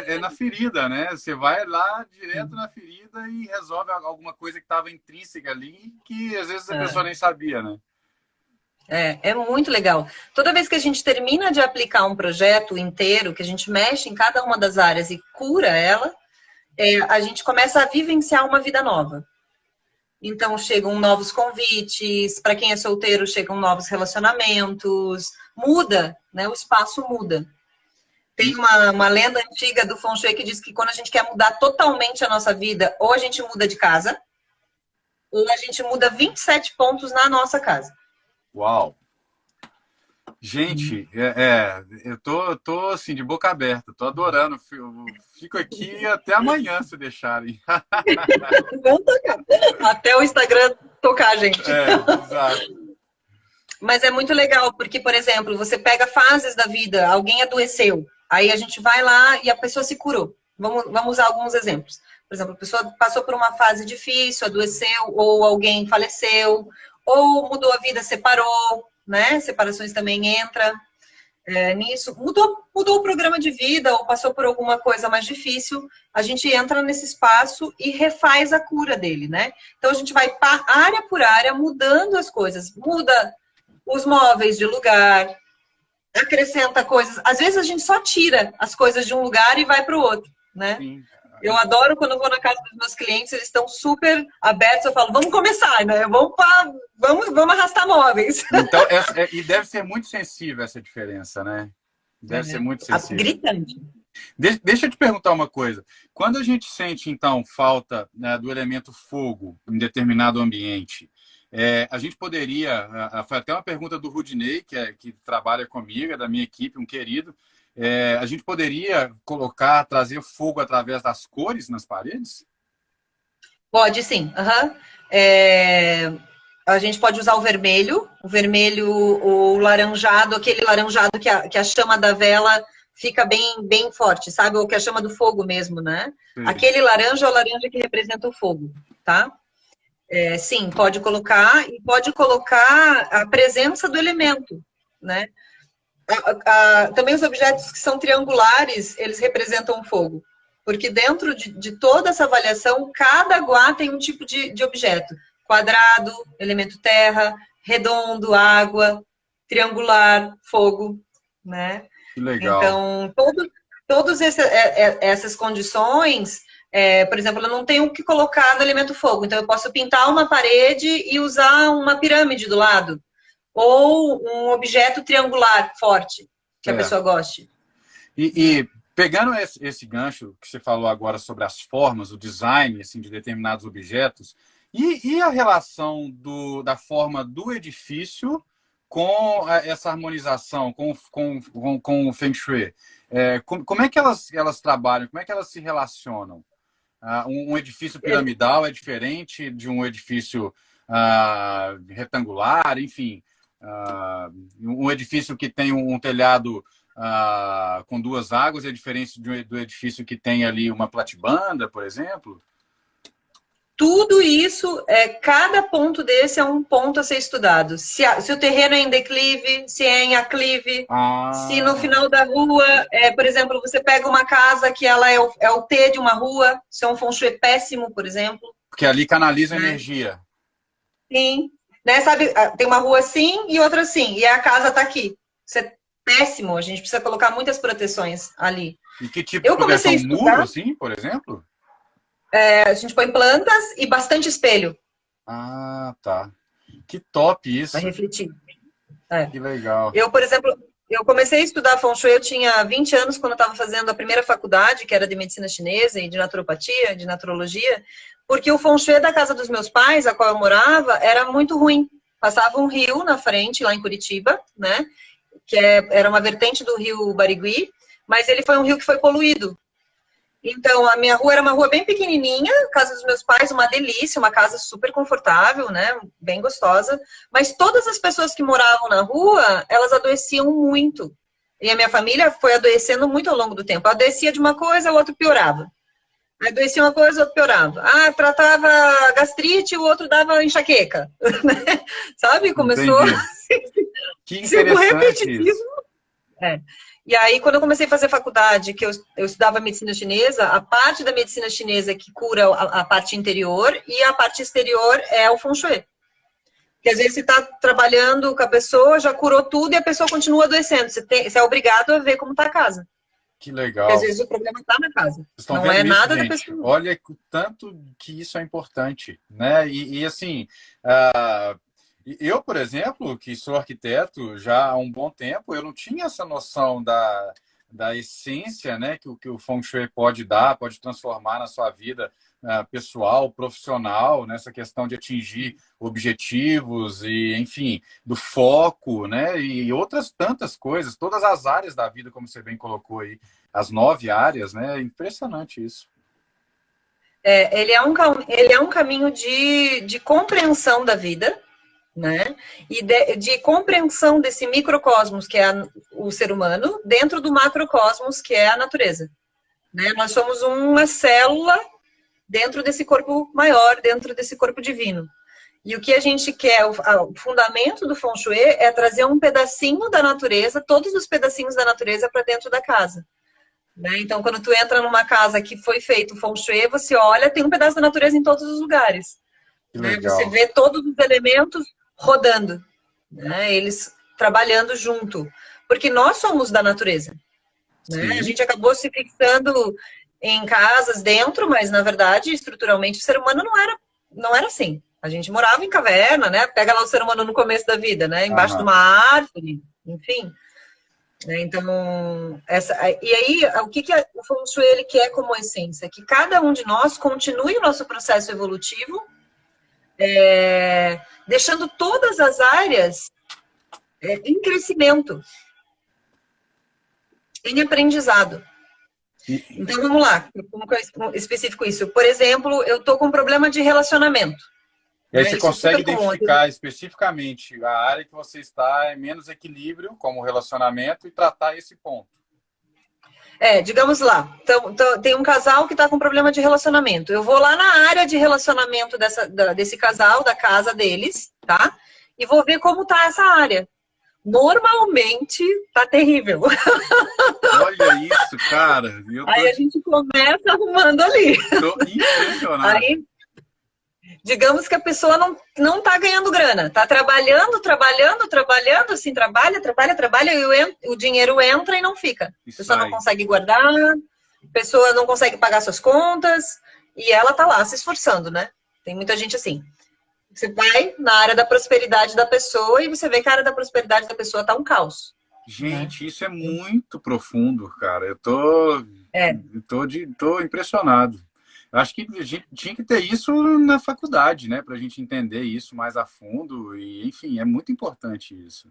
é na ferida, né? Você vai lá direto na ferida e resolve alguma coisa que estava intrínseca ali, que às vezes a pessoa nem sabia, né? É muito legal. Toda vez que a gente termina de aplicar um projeto inteiro, que a gente mexe em cada uma das áreas e cura ela, a gente começa a vivenciar uma vida nova. Então, chegam novos convites, para quem é solteiro, chegam novos relacionamentos, muda, né? O espaço muda. Tem uma lenda antiga do Feng Shui que diz que quando a gente quer mudar totalmente a nossa vida, ou a gente muda de casa, ou a gente muda 27 pontos na nossa casa. Uau! Gente, eu tô assim, de boca aberta, tô adorando. Fico aqui até amanhã, se deixarem. Vamos tocar. Até o Instagram tocar, gente. Exato. Mas é muito legal, porque, por exemplo, você pega fases da vida, alguém adoeceu, aí a gente vai lá e a pessoa se curou. Vamos usar alguns exemplos. Por exemplo, a pessoa passou por uma fase difícil, adoeceu, ou alguém faleceu, ou mudou a vida, separou, né? Separações também entra nisso. Mudou o programa de vida ou passou por alguma coisa mais difícil, a gente entra nesse espaço e refaz a cura dele, né? Então a gente vai área por área mudando as coisas. Muda os móveis de lugar, acrescenta coisas. Às vezes a gente só tira as coisas de um lugar e vai para o outro, né? Sim. Eu adoro quando eu vou na casa dos meus clientes, eles estão super abertos, eu falo, vamos começar, né? Vamos arrastar móveis. Então, e deve ser muito sensível essa diferença, né? Deve ser muito sensível. Gritante. Deixa eu te perguntar uma coisa. Quando a gente sente, então, falta, né, do elemento fogo em determinado ambiente, a gente poderia... Foi até uma pergunta do Rudinei, que trabalha comigo, é da minha equipe, um querido. A gente poderia trazer fogo através das cores nas paredes? Pode sim. A gente pode usar o vermelho, o laranjado, aquele laranjado que a chama da vela fica bem forte, sabe? Ou que a chama do fogo mesmo, né? Sim. Aquele laranja é o laranja que representa o fogo, tá? Sim, pode colocar, e pode colocar a presença do elemento, né? Também os objetos que são triangulares, eles representam o fogo. Porque dentro de toda essa avaliação, cada guá tem um tipo de objeto. Quadrado, elemento terra, redondo, água, triangular, fogo, né? Que legal. Então, todas essas condições, por exemplo, eu não tenho o que colocar no elemento fogo. Então, eu posso pintar uma parede e usar uma pirâmide do lado. Ou um objeto triangular forte, que a pessoa goste. E pegando esse gancho que você falou agora sobre as formas, o design assim, de determinados objetos, e a relação da forma do edifício com essa harmonização, com o Feng Shui? Como é que elas trabalham? Como é que elas se relacionam? Um edifício piramidal é diferente de um edifício retangular, enfim... um edifício que tem um telhado com 2 águas é diferente do edifício que tem ali uma platibanda, por exemplo? Tudo isso, cada ponto desse é um ponto a ser estudado. Se o terreno é em declive, se é em aclive, se no final da rua, por exemplo, você pega uma casa que ela é o T de uma rua, se é um Feng Shui péssimo, por exemplo. Porque ali canaliza energia. Sim. Né, sabe, tem uma rua assim e outra assim, e a casa tá aqui. Isso é péssimo, a gente precisa colocar muitas proteções ali. E que tipo de proteção? Muro, assim, por exemplo? A gente põe plantas e bastante espelho. Ah, tá. Que top Vai isso. refletir. É. Que legal. Eu, por exemplo, eu comecei a estudar Feng Shui, eu tinha 20 anos quando eu estava fazendo a primeira faculdade, que era de medicina chinesa e de naturopatia, de naturologia, porque o Feng Shui da casa dos meus pais, a qual eu morava, era muito ruim. Passava um rio na frente, lá em Curitiba, né? Era uma vertente do rio Barigui, mas ele foi um rio que foi poluído. Então, a minha rua era uma rua bem pequenininha, casa dos meus pais, uma delícia, uma casa super confortável, né, bem gostosa, mas todas as pessoas que moravam na rua, elas adoeciam muito. E a minha família foi adoecendo muito ao longo do tempo. Adoecia de uma coisa, o outro piorava. Adoecia uma coisa, o outro piorava. Ah, tratava gastrite, o outro dava enxaqueca. Sabe? Começou Entendi. a Que ser interessante repetitivo. isso. É. E aí, quando eu comecei a fazer faculdade, que eu estudava medicina chinesa, a parte da medicina chinesa que cura a parte interior e a parte exterior é o Feng Shui. Porque às vezes você está trabalhando com a pessoa, já curou tudo e a pessoa continua adoecendo. Você é obrigado a ver como está a casa. Que Porque às legal. vezes o problema está na casa. Vocês estão Não é vendo isso, nada da gente? pessoa. Olha o tanto que isso é importante, né? E assim, eu, por exemplo, que sou arquiteto já há um bom tempo, eu não tinha essa noção da essência, né, que o Feng Shui pode dar, pode transformar na sua vida pessoal, profissional, nessa questão de atingir objetivos e, enfim, do foco, né, e outras tantas coisas, todas as áreas da vida, como você bem colocou aí, as 9 áreas, né? É impressionante isso. Ele é um caminho de compreensão da vida, né? E de compreensão desse microcosmos, que é o ser humano, dentro do macrocosmos, que é a natureza. Né? Nós somos uma célula dentro desse corpo maior, dentro desse corpo divino. E o que a gente quer, o fundamento do Feng Shui é trazer um pedacinho da natureza, todos os pedacinhos da natureza para dentro da casa. Né? Então, quando tu entra numa casa que foi feito o Feng Shui, você olha, tem um pedaço da natureza em todos os lugares. Que Né? Você legal. vê todos os elementos rodando, né? Eles trabalhando junto. Porque nós somos da natureza. Né? A Sim. gente acabou se fixando em casas dentro, mas, na verdade, estruturalmente, o ser humano não era assim. A gente morava em caverna, né? Pega lá o ser humano no começo da vida, né? Embaixo de Aham. uma árvore, enfim. Então, e aí, o que o Feng Shui ele quer como essência? Que cada um de nós continue o nosso processo evolutivo, deixando todas as áreas em crescimento, em aprendizado. Então, vamos lá, como que eu especifico isso? Por exemplo, eu estou com um problema de relacionamento. E aí você Isso é consegue super comum. identificar especificamente a área que você está em menos equilíbrio, como relacionamento, e tratar esse ponto. Digamos lá, então, tem um casal que está com problema de relacionamento. Eu vou lá na área de relacionamento desse casal, da casa deles, tá? E vou ver como tá essa área. Normalmente tá terrível. Olha isso, cara. Aí a gente começa arrumando ali. Tô impressionado. Aí, digamos que a pessoa não está ganhando grana, está trabalhando, assim, trabalha, e o dinheiro entra e não fica. A pessoa não consegue guardar, a pessoa não consegue pagar suas contas, e ela está lá se esforçando, né? Tem muita gente assim. Você vai na área da prosperidade da pessoa e você vê que a área da prosperidade da pessoa está um caos. Gente, isso é muito profundo, cara. Eu tô impressionado. Acho que a gente tinha que ter isso na faculdade, né? Para a gente entender isso mais a fundo. E, enfim, é muito importante isso.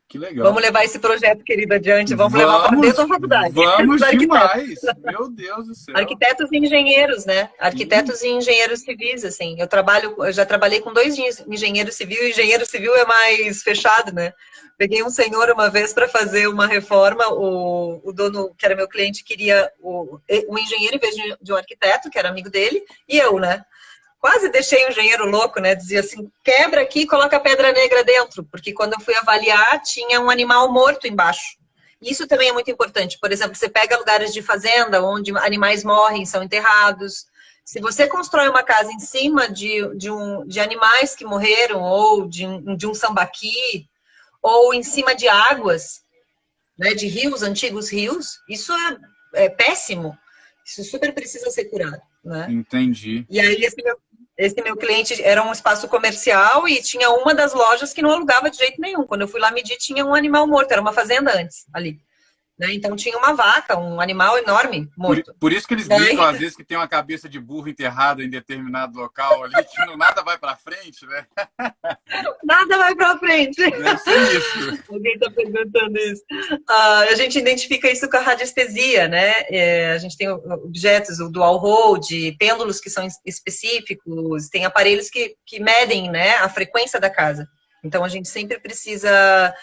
Que legal. Vamos levar esse projeto, querida, adiante. Vamos levar para dentro da faculdade. Vamos demais. Meu Deus do céu. Arquitetos e engenheiros, né? Arquitetos e engenheiros civis, assim. Eu já trabalhei com 2 engenheiros civis. O engenheiro civil é mais fechado, né? Peguei um senhor uma vez para fazer uma reforma. O dono, que era meu cliente, queria um engenheiro em vez de um arquiteto, que era amigo dele, e eu, né? Quase deixei o engenheiro louco, né? Dizia assim, quebra aqui e coloca a pedra negra dentro. Porque quando eu fui avaliar, tinha um animal morto embaixo. Isso também é muito importante. Por exemplo, você pega lugares de fazenda, onde animais morrem, são enterrados. Se você constrói uma casa em cima de animais que morreram, ou de um sambaqui, ou em cima de águas, né, de rios, antigos rios, isso é péssimo. Isso super precisa ser curado. Né? Entendi. E aí, assim, Esse meu cliente era um espaço comercial e tinha uma das lojas que não alugava de jeito nenhum. Quando eu fui lá medir, tinha um animal morto, era uma fazenda antes ali. Né? Então tinha uma vaca, um animal enorme morto. Por isso que eles gritam, às vezes, que tem uma cabeça de burro enterrada em determinado local ali, que nada vai para frente, né? Nada vai para frente. Deve ser isso. Alguém está perguntando isso. A gente identifica isso com a radiestesia, né? A gente tem objetos, o dual hold, pêndulos que são específicos, tem aparelhos que medem, né, a frequência da casa. Então a gente sempre precisa...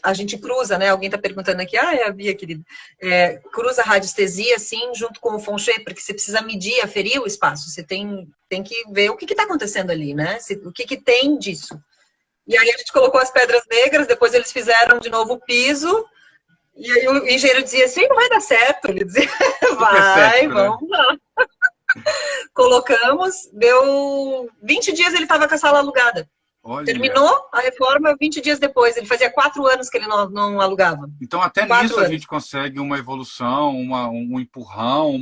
a gente cruza, né? Alguém está perguntando aqui, é a Bia, querida. Cruza a radiestesia, sim, junto com o feng shui, porque você precisa medir, aferir o espaço. Você tem que ver o que está acontecendo ali, né? O que tem disso. E aí a gente colocou as pedras negras, depois eles fizeram de novo o piso, e aí o engenheiro dizia assim, não vai dar certo. Ele dizia, vai, vamos lá. Colocamos, deu 20 dias ele estava com a sala alugada. Olha. Terminou a reforma 20 dias depois. Ele fazia 4 anos que ele não alugava. Então, até nisso a gente consegue uma evolução, um empurrão,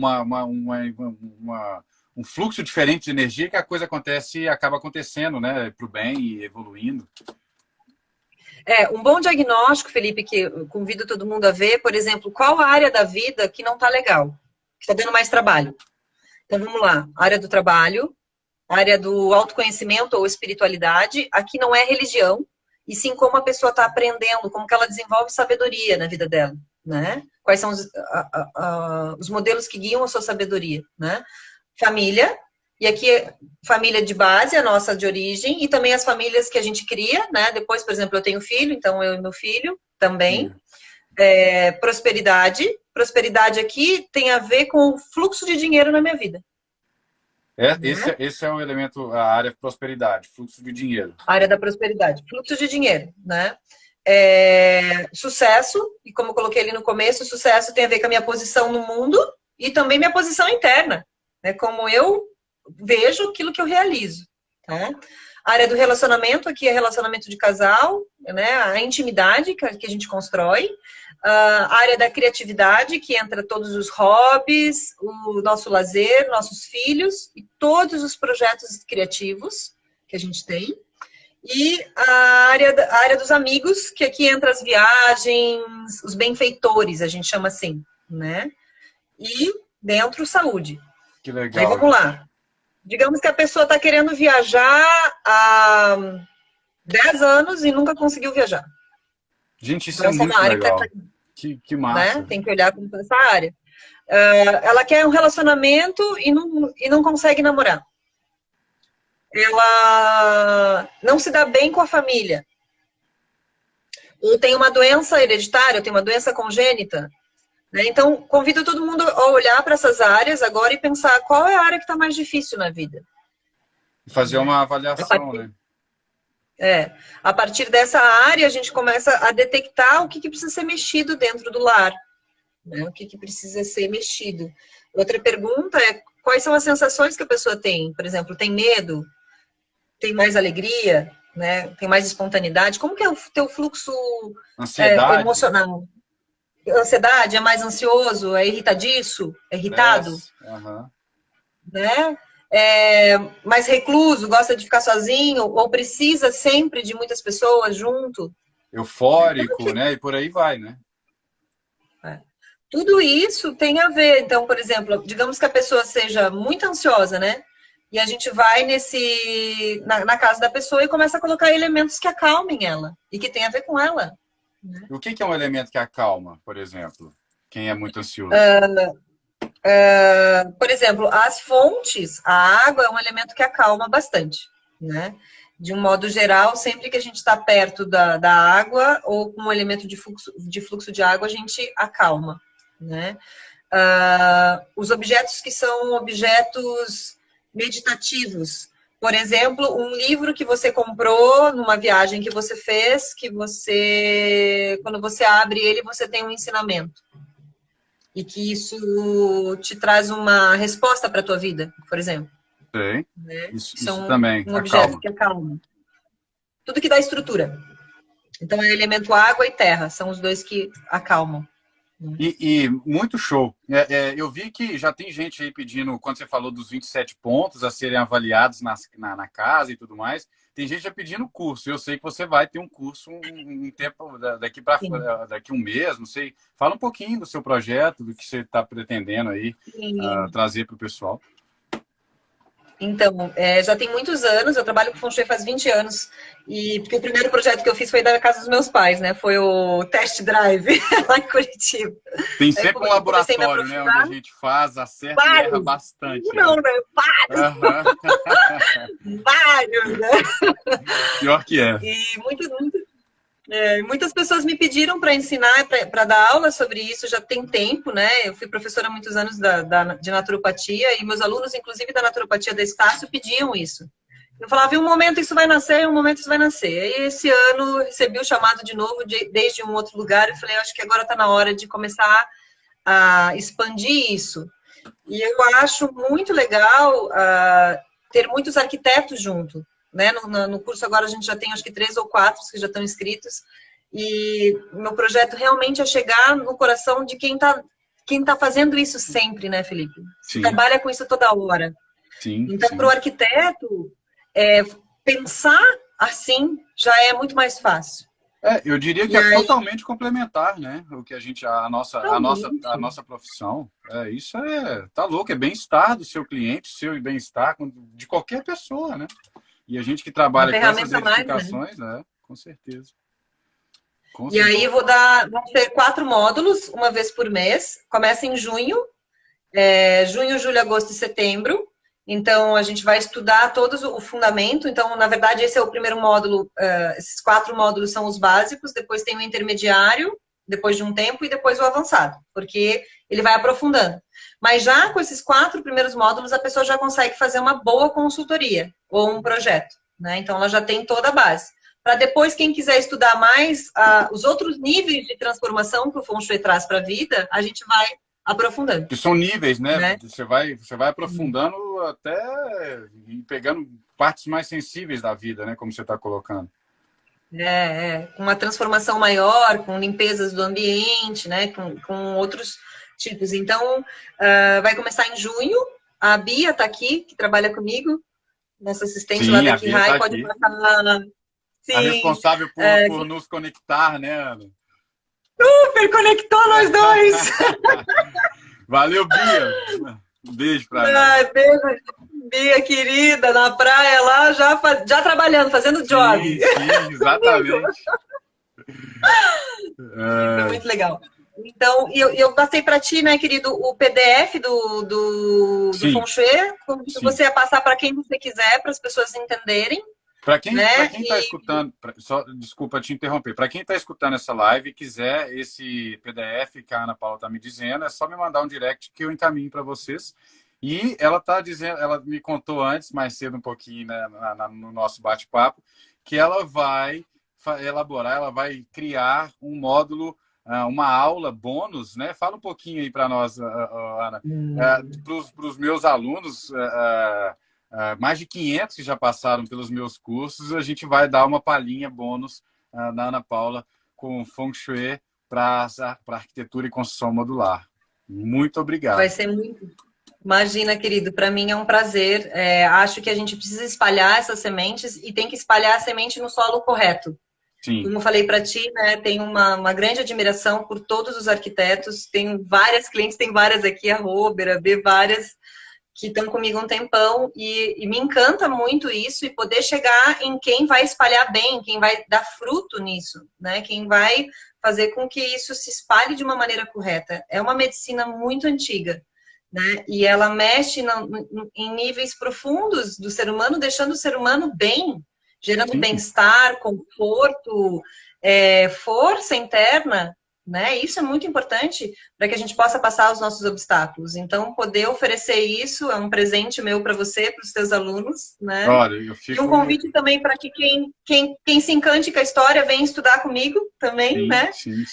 um fluxo diferente de energia, que a coisa acontece e acaba acontecendo, né? Para o bem e evoluindo. Um bom diagnóstico, Felipe, que eu convido todo mundo a ver, por exemplo, qual a área da vida que não está legal, que está dando mais trabalho. Então, vamos lá. Área do trabalho, área do autoconhecimento ou espiritualidade, aqui não é religião, e sim como a pessoa está aprendendo, como que ela desenvolve sabedoria na vida dela, né? Quais são os modelos que guiam a sua sabedoria, né? Família, e aqui família de base, a nossa de origem, e também as famílias que a gente cria, né? Depois, por exemplo, eu tenho filho, então eu e meu filho também. Prosperidade. Prosperidade aqui tem a ver com o fluxo de dinheiro na minha vida. Esse é um elemento, a área de prosperidade, fluxo de dinheiro. A área da prosperidade, fluxo de dinheiro, né? Sucesso, e como eu coloquei ali no começo, sucesso tem a ver com a minha posição no mundo e também minha posição interna, né? Como eu vejo aquilo que eu realizo, tá? A área do relacionamento, aqui é relacionamento de casal, né? A intimidade que a gente constrói. A área da criatividade, que entra todos os hobbies, o nosso lazer, nossos filhos e todos os projetos criativos que a gente tem. E a área dos amigos, que aqui entra as viagens, os benfeitores, a gente chama assim, né? E dentro, saúde. Que legal. Aí vamos lá. Digamos que a pessoa está querendo viajar há 10 anos e nunca conseguiu viajar. Gente, isso é muito legal. Que massa. Né? Tem que olhar para essa área. Ela quer um relacionamento e não consegue namorar. Ela não se dá bem com a família. Ou tem uma doença hereditária, ou tem uma doença congênita. Né? Então, convido todo mundo a olhar para essas áreas agora e pensar qual é a área que está mais difícil na vida. Fazer uma avaliação, né? A partir dessa área, a gente começa a detectar o que precisa ser mexido dentro do lar. Né? O que precisa ser mexido. Outra pergunta é, quais são as sensações que a pessoa tem? Por exemplo, tem medo? Tem mais alegria? Né? Tem mais espontaneidade? Como que é o teu fluxo emocional? Ansiedade? É mais ansioso? É irritadiço? É irritado? Né? Mais recluso, gosta de ficar sozinho, ou precisa sempre de muitas pessoas junto. Eufórico, né? E por aí vai, né? Tudo isso tem a ver. Então, por exemplo, digamos que a pessoa seja muito ansiosa, né? E a gente vai na casa da pessoa e começa a colocar elementos que acalmem ela e que tem a ver com ela. Né? O que é um elemento que acalma, por exemplo? Quem é muito ansioso? Por exemplo, as fontes, a água é um elemento que acalma bastante, né? De um modo geral, sempre que a gente está perto da água ou com um elemento de fluxo de água, a gente acalma, né? Os objetos que são objetos meditativos, por exemplo, um livro que você comprou numa viagem que você fez, quando você abre ele, você tem um ensinamento. E que isso te traz uma resposta para a tua vida, por exemplo. Sim. Né? Isso também um objeto que acalma. Tudo que dá estrutura. Então, é elemento água e terra. São os dois que acalmam. E muito show. Eu vi que já tem gente aí pedindo, quando você falou dos 27 pontos a serem avaliados na casa e tudo mais, tem gente já pedindo curso. Eu sei que você vai ter um curso um tempo daqui um mês, não sei. Fala um pouquinho do seu projeto, do que você está pretendendo aí trazer para o pessoal. Então, já tem muitos anos, eu trabalho com Feng Shui faz 20 anos, porque o primeiro projeto que eu fiz foi da casa dos meus pais, né? Foi o Test Drive, lá em Curitiba. Tem sempre um laboratório, né? Onde a gente faz, acerta e erra bastante. Não, né? Vários, né? Pior que é. E muitas pessoas me pediram para ensinar, para dar aula sobre isso, já tem tempo, né? Eu fui professora há muitos anos de naturopatia, e meus alunos, inclusive da naturopatia da Estácio, pediam isso. Eu falava, em um momento isso vai nascer, em um momento isso vai nascer. E esse ano recebi o chamado de novo, desde um outro lugar, e falei, acho que agora está na hora de começar a expandir isso. E eu acho muito legal ter muitos arquitetos junto. Né? No curso agora a gente já tem acho que 3 ou 4 que já estão inscritos, e meu projeto realmente é chegar no coração de quem tá fazendo isso sempre, né, Felipe? Você trabalha com isso toda hora. Então, para o arquiteto, pensar assim já é muito mais fácil. Eu diria que é totalmente complementar, né? O que a nossa profissão. Isso tá louco, é bem-estar do seu cliente, seu bem-estar de qualquer pessoa, né? E a gente que trabalha com essas edificações, né? Com certeza. E aí vão ter 4 módulos, uma vez por mês. Começa em junho. Junho, julho, agosto e setembro. Então, a gente vai estudar todos o fundamento. Então, na verdade, esse é o primeiro módulo. Esses 4 módulos são os básicos. Depois tem o intermediário, depois de um tempo, e depois o avançado. Porque ele vai aprofundando. Mas já com esses 4 primeiros módulos, a pessoa já consegue fazer uma boa consultoria ou um projeto, né? Então, ela já tem toda a base. Para depois, quem quiser estudar mais os outros níveis de transformação que o Feng Shui traz para a vida, a gente vai aprofundando. Que são níveis, né? Você vai aprofundando até pegando partes mais sensíveis da vida, né? Como você está colocando. Com uma transformação maior, com limpezas do ambiente, né? Com outros tipos. Então, vai começar em junho. A Bia está aqui, que trabalha comigo, nossa assistente lá da Kihai, pode passar. Sim, a responsável por nos conectar, né, Ana? Super conectou nós dois! Valeu, Bia! Um beijo pra ela. Beijo, Bia, querida, na praia lá, já trabalhando, fazendo job. Sim, exatamente. Foi muito legal. Então, eu passei para ti, né, querido, o PDF do Feng Shui. Convido você a passar para quem você quiser, para as pessoas entenderem. Para quem está escutando, desculpa te interromper, para quem está escutando essa live e quiser esse PDF que a Ana Paula está me dizendo, é só me mandar um direct que eu encaminho para vocês. E ela está dizendo, ela me contou antes, mais cedo um pouquinho, né, no nosso bate-papo, que ela vai elaborar, ela vai criar um módulo, uma aula bônus, né? Fala um pouquinho aí para nós, Ana, para os meus alunos. Mais de 500 que já passaram pelos meus cursos, a gente vai dar uma palhinha bônus na Ana Paula com Feng Shui para arquitetura e construção modular. Muito obrigado. Vai ser muito. Imagina, querido, para mim é um prazer. Acho que a gente precisa espalhar essas sementes e tem que espalhar a semente no solo correto. Sim. Como eu falei para ti, né, tenho uma grande admiração por todos os arquitetos. Tenho várias clientes, tem várias aqui, a Rober, a B, várias que estão comigo há um tempão, e me encanta muito isso, e poder chegar em quem vai espalhar bem, quem vai dar fruto nisso, né? Quem vai fazer com que isso se espalhe de uma maneira correta. É uma medicina muito antiga, né? E ela mexe em níveis profundos do ser humano, deixando o ser humano bem, gerando bem-estar, conforto, força interna, né? Isso é muito importante para que a gente possa passar os nossos obstáculos. Então, poder oferecer isso é um presente meu para você, para os seus alunos, né? Olha, eu fico... E um convite também para que quem se encante com a história venha estudar comigo também, né? Sim.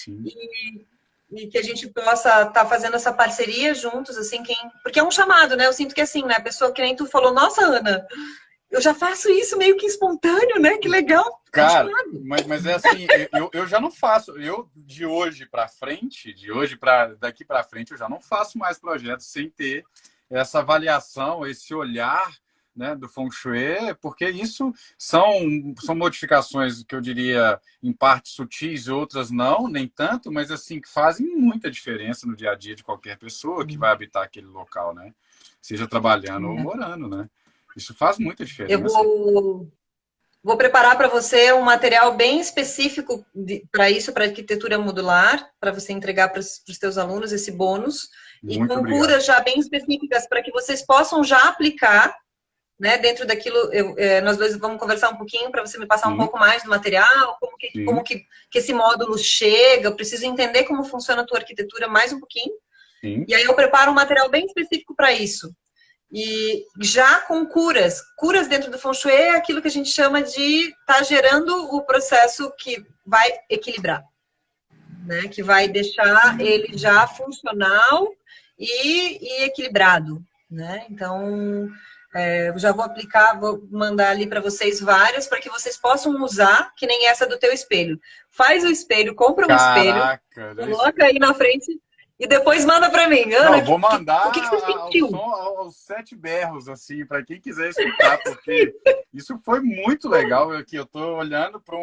E que a gente possa estar fazendo essa parceria juntos, assim, porque é um chamado, né? Eu sinto que assim, né? A pessoa que nem tu falou, nossa, Ana, eu já faço isso meio que espontâneo, né? Que legal. Cara, mas é assim, eu já não faço. Eu, daqui para frente, eu já não faço mais projetos sem ter essa avaliação, esse olhar, né, do Feng Shui, porque isso são modificações que eu diria em partes sutis e outras não, nem tanto, mas assim, que fazem muita diferença no dia a dia de qualquer pessoa que vai habitar aquele local, né? Seja trabalhando ou morando, né? Isso faz muita Eu diferença. vou preparar para você um material bem específico para isso, para arquitetura modular, para você entregar para os seus alunos esse bônus, e Muito com obrigado. curas já bem específicas para que vocês possam já aplicar, né, dentro daquilo. Nós dois vamos conversar um pouquinho para você me passar um pouco mais do material, como que esse módulo chega. Eu preciso entender como funciona a tua arquitetura mais um pouquinho. Sim. E aí eu preparo um material bem específico para isso. E já com curas. Curas dentro do Feng Shui é aquilo que a gente chama de estar gerando o processo que vai equilibrar, né? Que vai deixar ele já funcional e equilibrado, né? Então, eu já vou aplicar, vou mandar ali para vocês várias para que vocês possam usar, que nem essa do teu espelho. Faz o espelho, compra um espelho, coloca aí na frente e depois manda para mim. Ana, não, vou mandar o que você sentiu? o som aos 7 berros, assim, para quem quiser escutar, porque isso foi muito legal. Aqui eu estou olhando para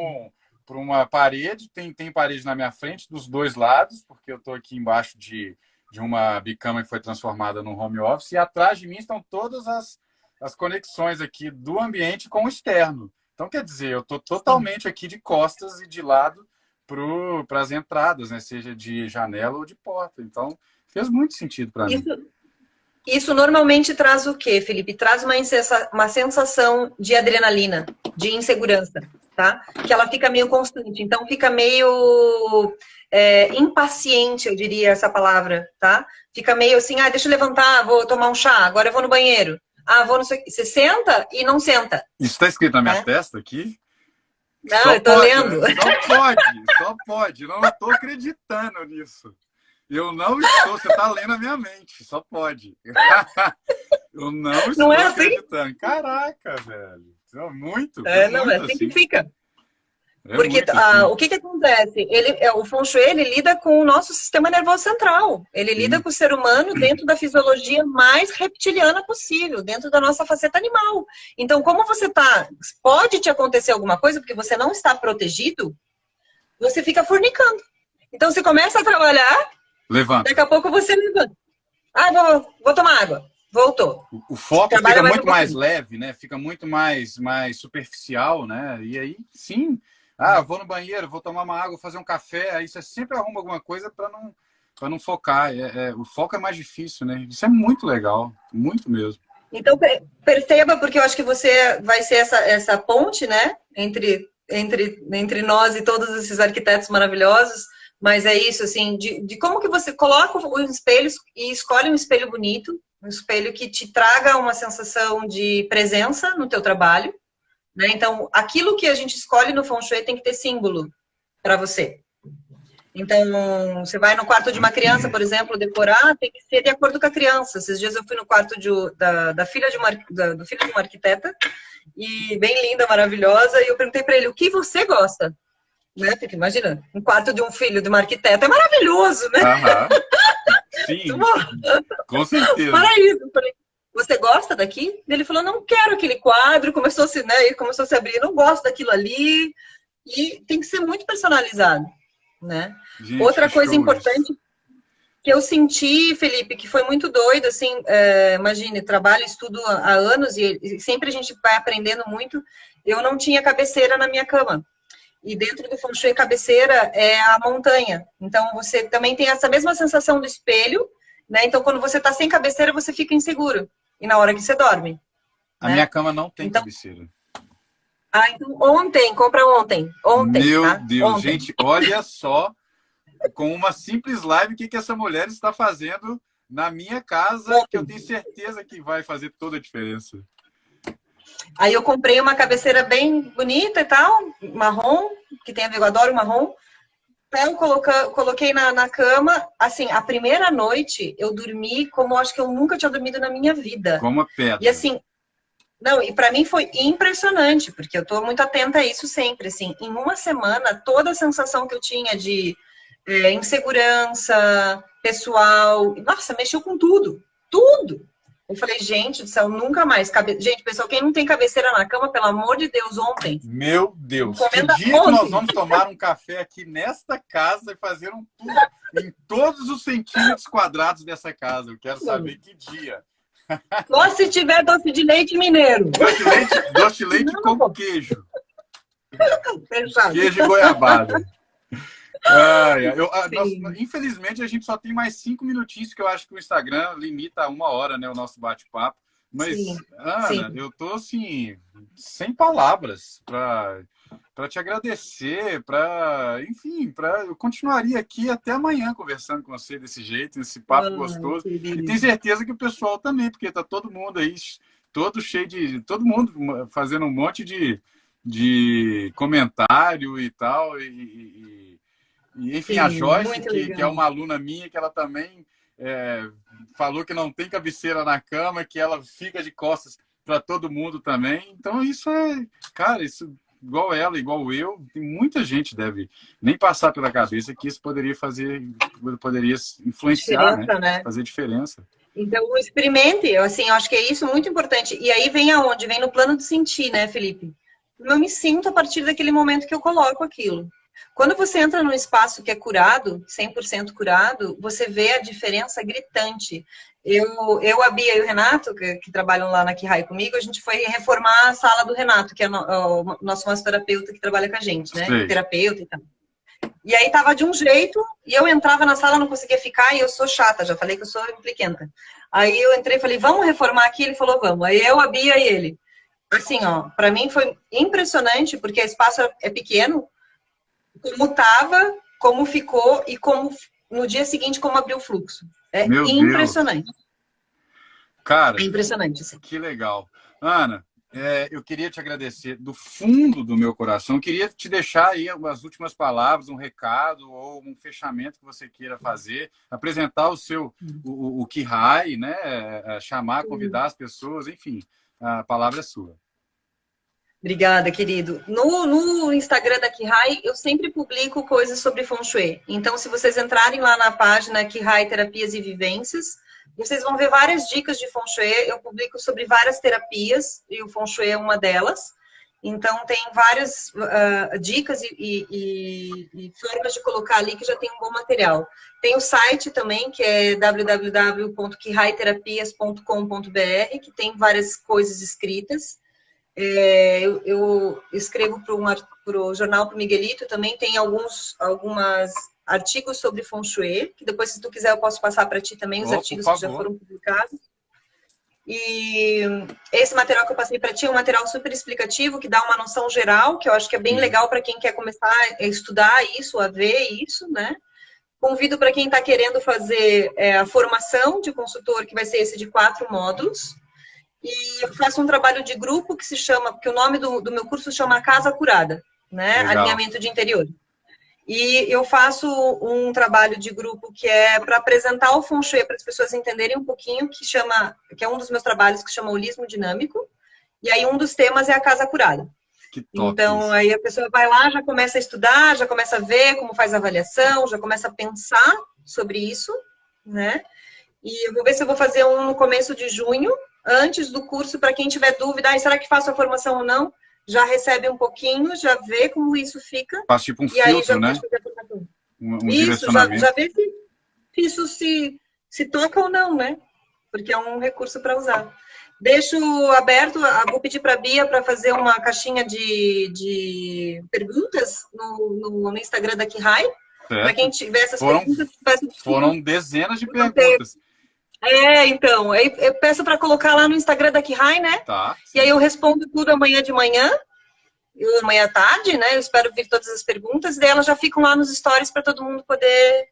uma parede, tem parede na minha frente, dos dois lados, porque eu estou aqui embaixo de uma bicama que foi transformada num home office, e atrás de mim estão todas as conexões aqui do ambiente com o externo. Então, quer dizer, eu estou totalmente aqui de costas e de lado para as entradas, né? Seja de janela ou de porta. Então, fez muito sentido para mim. Isso normalmente traz o quê, Felipe? Traz uma sensação de adrenalina, de insegurança, tá? Que ela fica meio constante. Então, fica meio impaciente, eu diria essa palavra, tá? Fica meio assim, deixa eu levantar, vou tomar um chá, agora eu vou no banheiro. Vou no... Você senta e não senta. Isso está escrito na minha testa aqui? Não, só eu tô lendo. Só pode. Não estou acreditando nisso. Eu não estou, você está lendo a minha mente, só pode. Eu não estou acreditando. Assim? Caraca, velho. Muito. Não, é assim que fica. Porque assim. O que acontece? O Feng Shui, ele lida com o nosso sistema nervoso central. Ele lida com o ser humano dentro da fisiologia mais reptiliana possível, dentro da nossa faceta animal. Então, como você pode te acontecer alguma coisa, porque você não está protegido, você fica fornicando. Então, você começa a trabalhar, levanta. Daqui a pouco você levanta. Vou tomar água. Voltou. O foco fica muito mais leve, né? Fica muito mais superficial, né? E aí, sim... vou no banheiro, vou tomar uma água, fazer um café, aí você sempre arruma alguma coisa para não focar. O foco é mais difícil, né? Isso é muito legal, muito mesmo. Então, perceba, porque eu acho que você vai ser essa ponte, né? Entre nós e todos esses arquitetos maravilhosos, mas é isso, assim, de como que você coloca os espelhos e escolhe um espelho bonito, um espelho que te traga uma sensação de presença no teu trabalho, né? Então, aquilo que a gente escolhe no Feng Shui tem que ter símbolo para você. Então, você vai no quarto de uma criança, por exemplo, decorar, tem que ser de acordo com a criança. Esses dias eu fui no quarto do filho de uma arquiteta, e bem linda, maravilhosa, e eu perguntei para ele, o que você gosta? Né? Porque imagina, um quarto de um filho de uma arquiteta é maravilhoso, né? Sim, com certeza. Paraíso. Eu falei, você gosta daqui? Ele falou, não quero aquele quadro, começou a se abrir, não gosto daquilo ali, e tem que ser muito personalizado, né? Gente, outra coisa importante que eu senti, Felipe, que foi muito doido, assim, imagine, trabalho, estudo há anos, e sempre a gente vai aprendendo muito, eu não tinha cabeceira na minha cama. E dentro do Feng Shui, cabeceira é a montanha. Então, você também tem essa mesma sensação do espelho, né? Então, quando você está sem cabeceira, você fica inseguro. E na hora que você dorme. A minha cama não tem cabeceira. Então compra ontem. Meu Deus, ontem. Gente, olha só, com uma simples live, o que essa mulher está fazendo na minha casa, que eu tenho certeza que vai fazer toda a diferença. Aí eu comprei uma cabeceira bem bonita e tal, marrom, que tem a ver, eu adoro marrom. Eu coloquei na cama, assim, a primeira noite eu dormi como eu acho que eu nunca tinha dormido na minha vida. Como uma pedra. E assim, Não, e para mim foi impressionante, porque eu estou muito atenta a isso sempre, assim, em uma semana, toda a sensação que eu tinha de insegurança pessoal, nossa, mexeu com tudo, tudo. Eu falei, gente do céu, nunca mais. Gente, pessoal, quem não tem cabeceira na cama, pelo amor de Deus, ontem. Meu Deus, que Encomenda dia que ontem. nós vamos tomar um café aqui nesta casa e fazer um tour em todos os centímetros quadrados dessa casa. Eu quero saber que dia. Só se tiver doce de leite mineiro. Doce de leite com queijo. Fechado. Queijo e goiabada. Infelizmente, a gente só tem mais 5 minutinhos, que eu acho que o Instagram limita a 1 hora, né, o nosso bate-papo. Mas, Sim, Ana, sim. eu tô assim, sem palavras para te agradecer, enfim, eu continuaria aqui até amanhã conversando com você desse jeito, nesse papo gostoso. E tenho certeza que o pessoal também, porque tá todo mundo aí, todo mundo fazendo um monte de comentário e tal, enfim, Sim, a Joyce, que é legal. uma aluna minha, que ela também falou que não tem cabeceira na cama, que ela fica de costas para todo mundo também. Então, isso cara, isso, igual ela, igual eu, tem muita gente deve nem passar pela cabeça que isso poderia influenciar, né? Fazer diferença. Então, experimente, assim, eu acho que é isso muito importante. E aí vem aonde? Vem no plano de sentir, né, Felipe? Eu me sinto a partir daquele momento que eu coloco aquilo. Quando você entra num espaço que é curado, 100% curado, você vê a diferença gritante. A Bia e o Renato, que trabalham lá na Kihai comigo, a gente foi reformar a sala do Renato, que é o nosso massoterapeuta que trabalha com a gente, né? Sei. Terapeuta e tal. E aí tava de um jeito, e eu entrava na sala, não conseguia ficar, e eu sou chata, já falei que eu sou impliquenta. Aí eu entrei e falei, vamos reformar aqui? Ele falou, vamos. Aí eu, a Bia e ele. Assim, ó, pra mim foi impressionante, porque o espaço é pequeno, como tava, como ficou, e como no dia seguinte, como abriu o fluxo. É Meu impressionante. Deus. Cara, é impressionante, assim. Que legal. Ana, eu queria te agradecer do fundo do meu coração. Eu queria te deixar aí as últimas palavras, um recado ou um fechamento que você queira fazer, apresentar o Kihai, né? Chamar, convidar as pessoas, enfim, a palavra é sua. Obrigada, querido. No Instagram da Kihai, eu sempre publico coisas sobre Feng Shui. Então, se vocês entrarem lá na página Kihai Terapias e Vivências, vocês vão ver várias dicas de Feng Shui. Eu publico sobre várias terapias, e o Feng Shui é uma delas. Então, tem várias dicas e formas de colocar ali que já tem um bom material. Tem o site também, que é www.kihaiterapias.com.br, que tem várias coisas escritas. Eu escrevo para o jornal para o Miguelito, também tem alguns artigos sobre Feng Shui, que depois, se tu quiser, eu posso passar para ti também, os artigos que já foram publicados. E esse material que eu passei para ti é um material super explicativo, que dá uma noção geral, que eu acho que é bem legal para quem quer começar a estudar isso, a ver isso, né? Convido para quem está querendo fazer a formação de consultor, que vai ser esse de 4 módulos. E eu faço um trabalho de grupo que se chama, porque o nome do meu curso se chama Casa Curada, né? Legal. Alinhamento de interior. E eu faço um trabalho de grupo que é para apresentar o Feng Shui para as pessoas entenderem um pouquinho, que é um dos meus trabalhos que chama Holismo Dinâmico. E aí um dos temas é a Casa Curada. Então, aí a pessoa vai lá, já começa a estudar, já começa a ver como faz a avaliação, já começa a pensar sobre isso, né? E eu vou ver se eu vou fazer um no começo de junho, antes do curso, para quem tiver dúvida, será que faço a formação ou não? Já recebe um pouquinho, já vê como isso fica. Faz tipo um filtro, né? Isso, já vê se isso se toca ou não, né? Porque é um recurso para usar. Deixo aberto, vou pedir para a Bia para fazer uma caixinha de perguntas no Instagram da Kihai. Para quem tiver essas perguntas. Foram dezenas de perguntas. Então, eu peço para colocar lá no Instagram da Kihai, né? Tá. E aí eu respondo tudo amanhã de manhã, amanhã à tarde, né? Eu espero vir todas as perguntas, e daí elas já ficam lá nos stories para todo mundo poder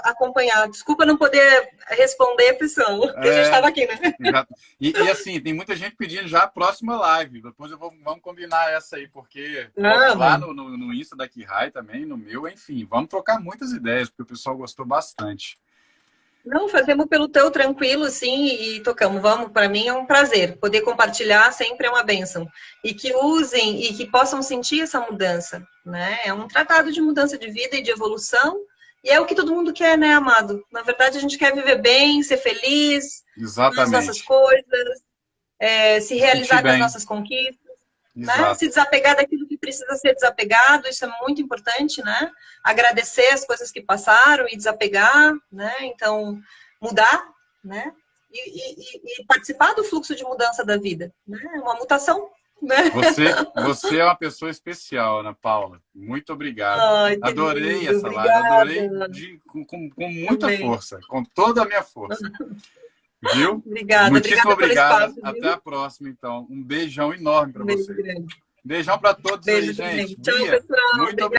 acompanhar. Desculpa não poder responder, pessoal, porque a gente estava aqui, né? E assim, tem muita gente pedindo já a próxima live. Depois vamos combinar essa aí, porque lá no Insta da Kihai também, no meu, enfim, vamos trocar muitas ideias, porque o pessoal gostou bastante. Não, fazemos pelo teu tranquilo, sim, e tocamos. Vamos, para mim é um prazer. Poder compartilhar sempre é uma bênção. E que usem e que possam sentir essa mudança, né? É um tratado de mudança de vida e de evolução. E é o que todo mundo quer, né, amado? Na verdade, a gente quer viver bem, ser feliz, nas nossas coisas, se realizar com as nossas conquistas. Né? Se desapegar daquilo que precisa ser desapegado, isso é muito importante, né? Agradecer as coisas que passaram e desapegar, né? Então, mudar, né? E participar do fluxo de mudança da vida, né? Uma mutação, né? Você é uma pessoa especial, Ana Paula. Muito obrigado. Ai, adorei querido, essa live, adorei com muita força, com toda a minha força. Viu? Obrigada. Muitíssimo obrigado. Espaço, até a próxima, então. Um beijão enorme para vocês. Grande. Beijão para todos Beijo aí, gente. Tchau, pessoal. Muito obrigado.